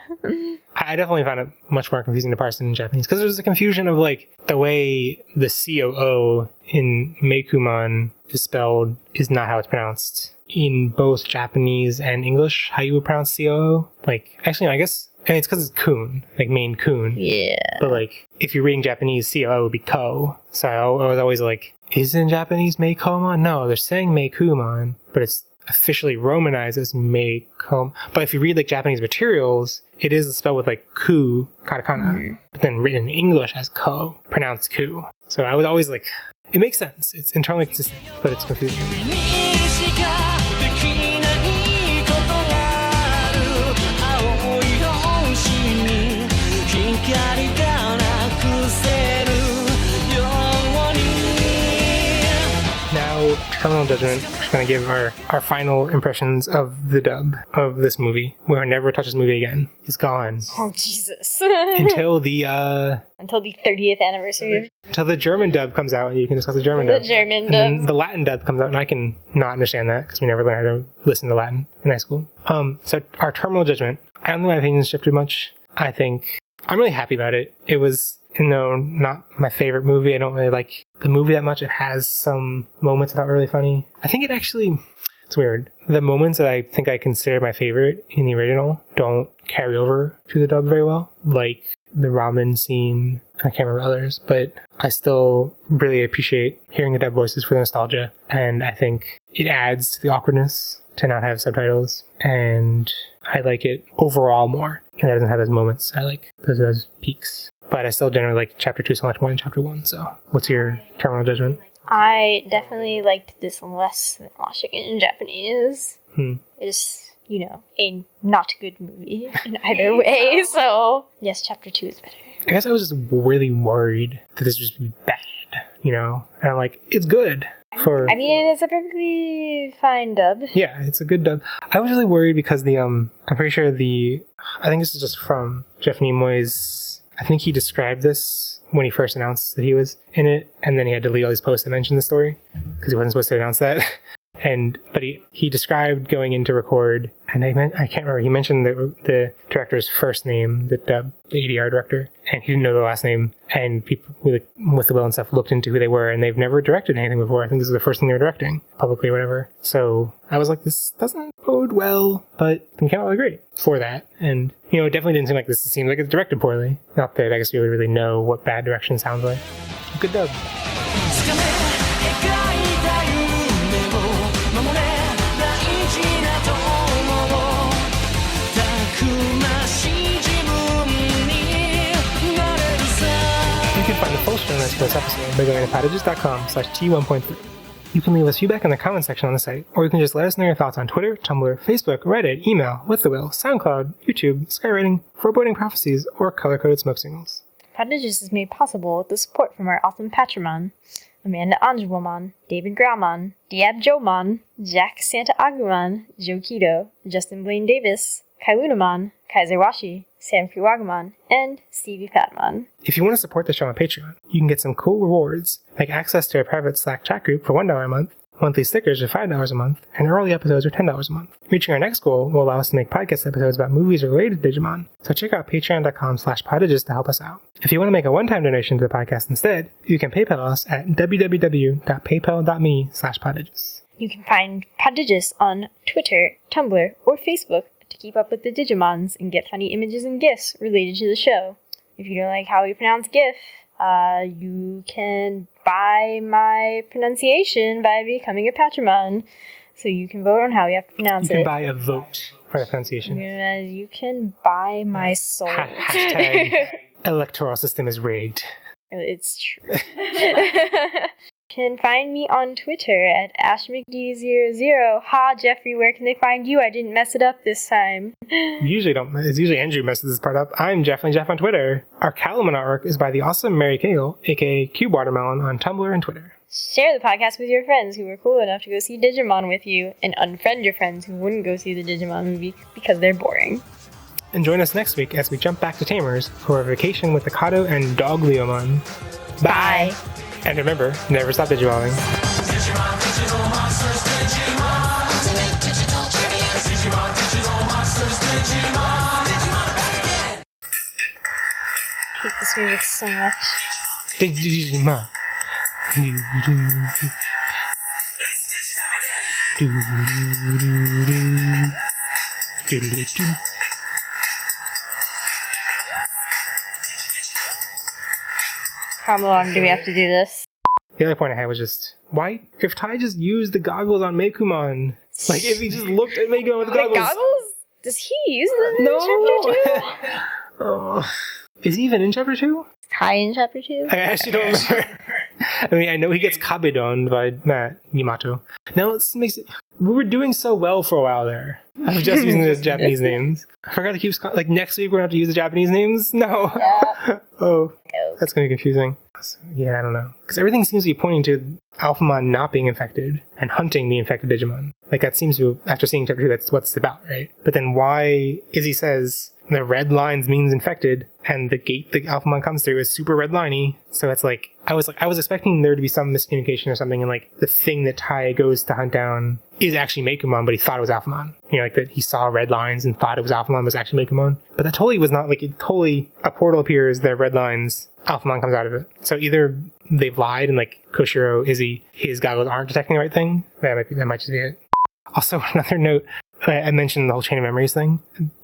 I definitely found it much more confusing to parse than in Japanese, because there's a confusion of, like, the way the COO in Meikumon is spelled is not how it's pronounced in both Japanese and English, how you would pronounce COO. Like, actually, I guess, and it's because it's Kun, like Maine Kun. Yeah. But, like, if you're reading Japanese, COO would be Ko. So I was always like, is it in Japanese Meikomon? No, they're saying Meikumon, but it's officially romanized as Meikom. But if you read, like, Japanese materials, it is spelled with, like, ku, katakana, but then written in English as ko, pronounced ku. So I was always like, it makes sense. It's internally consistent, but it's confusing. Now, Terminal Judgment, we're just going to give our final impressions of the dub of this movie. We'll never touch this movie again. It's gone. Oh, Jesus. Until the 30th anniversary. Until the German dub comes out, and you can discuss the German dub. The German and dub. then the Latin dub comes out, and I can not understand that, because we never learned how to listen to Latin in high school. So our Terminal Judgment, I don't think my opinions shifted much. I think I'm really happy about it. It was, not my favorite movie. I don't really like the movie that much. It has some moments that are really funny. I think it's weird. The moments that I think I consider my favorite in the original don't carry over to the dub very well. Like the ramen scene. I can't remember others, but I still really appreciate hearing the dub voices for the nostalgia. And I think it adds to the awkwardness to not have subtitles. And I like it overall more. And it doesn't have those moments. I like those peaks. but I still generally like chapter 2 so much more than chapter 1. So what's your terminal judgment? I definitely liked this less than watching it in Japanese. It's, a not good movie in either way. So, yes, chapter 2 is better. I guess I was just really worried that this was bad, and I'm like, it's good. It's a perfectly fine dub. Yeah, it's a good dub. I was really worried because I'm pretty sure I think this is just from Jeff Nimoy's, I think he described this when he first announced that he was in it, and then he had to delete all these posts that mentioned the story, because he wasn't supposed to announce that. But he described going in to record, and I can't remember, he mentioned the director's first name, the ADR director, and he didn't know the last name, and people with the will and stuff looked into who they were, and they've never directed anything before. I think this is the first thing they were directing, publicly or whatever. So I was like, this doesn't bode well, but it came out really great for that. And, it definitely didn't seem like this seems like it's directed poorly. Not that I guess we would really know what bad direction sounds like. Good dub. You can find the full show notes for this episode by going to Podigious.com/T1.3. You can leave us feedback in the comment section on the site, or you can just let us know your thoughts on Twitter, Tumblr, Facebook, Reddit, email, With the Will, SoundCloud, YouTube, Skywriting, Foreboding Prophecies, or Color-Coded Smoke Signals. Podigious is made possible with the support from our awesome Patreon: Amanda Angelman, David Grauman, Diab Jomon, Jack Santa Agumon, Joe Keto, Justin Blaine Davis, Kailunaman, Kaiser Washi, Sam Kiwagaman, and Stevie Patman. If you want to support the show on Patreon, you can get some cool rewards, like access to a private Slack chat group for $1 a month, monthly stickers for $5 a month, and early episodes for $10 a month. Reaching our next goal will allow us to make podcast episodes about movies related to Digimon, so check out patreon.com/Podigious to help us out. If you want to make a one-time donation to the podcast instead, you can PayPal us at www.paypal.me/Podigious. You can find Podigious on Twitter, Tumblr, or Facebook to keep up with the Digimons and get funny images and GIFs related to the show. If you don't like how we pronounce GIF, you can buy my pronunciation by becoming a Patreon, so you can vote on how you have to pronounce it. You can buy a vote for the pronunciation. You can buy my soul. Hashtag electoral system is rigged. It's true. You can find me on Twitter at AshMcD00. Ha, Jeffrey, where can they find you? I didn't mess it up this time. Usually don't. It's usually Andrew messes this part up. I'm Jeff on Twitter. Our Calamon artwork is by the awesome Mary Cagle, aka Cube Watermelon, on Tumblr and Twitter. Share the podcast with your friends who were cool enough to go see Digimon with you, and unfriend your friends who wouldn't go see the Digimon movie because they're boring. And join us next week as we jump back to Tamers for a vacation with the Kato and Dog Leomon. Bye! And remember, never stop Digivolving. Digimon, digital monsters, Digimon. Ultimate digital trivia. Digimon, digital monsters, Digimon. Digimon back again. I hate this music so much. Digimon. How long do we have to do this? The other point I had was just, why, if Tai just used the goggles on Meikumon, like if he just looked at Meikumon with the goggles. The goggles? Does he use them in No! Chapter 2? Oh. Is he even in Chapter 2? Kai in Chapter 2? I actually don't remember. I mean, I know he gets Kabedon by Matt Yamato. Now, this makes it... We were doing so well for a while there. I was just using the Japanese names. I forgot to keep... Like, next week we're going to have to use the Japanese names? No. Yeah. Oh, that's going to be confusing. So, yeah, I don't know. Because everything seems to be pointing to Alphamon not being infected and hunting the infected Digimon. Like, that seems to... After seeing Chapter 2, that's what it's about, right? But then why Izzy says... The red lines means infected, and the gate the Alphamon comes through is super red liney. So it's like I was expecting there to be some miscommunication or something, and like the thing that Tai goes to hunt down is actually Meikumon, but he thought it was Alphamon. You know, like that he saw red lines and thought it was Alphamon, was actually Meikumon. But that totally was not. Like it totally, a portal appears, there are red lines, Alphamon comes out of it. So either they've lied and like Koshiro, Izzy, his goggles aren't detecting the right thing. That might just be it. Also, another note. I mentioned the whole chain of memories thing,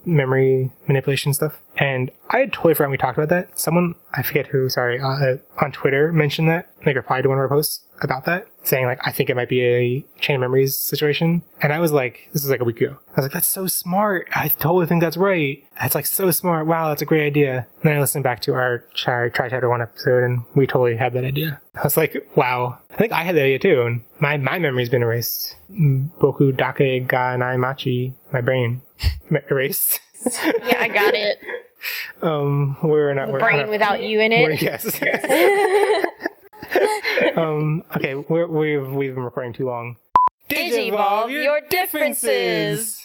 memory manipulation stuff, and I had totally forgotten we talked about that. Someone, I forget who, sorry, on Twitter mentioned that, like replied to one of our posts about that, saying like, I think it might be a chain of memories situation. And I was like, this was like a week ago. I was like, that's so smart. I totally think that's right. That's like so smart. Wow, that's a great idea. And then I listened back to our Try Chapter 1 episode, and we totally had that idea. I was like, wow. I think I had that idea too, and my memory's been erased. Boku dake ga nai machi. My brain erased. Yeah, I got it. We're not. The brain without you in it. Yes. Okay, we've been recording too long. Digivolve your differences.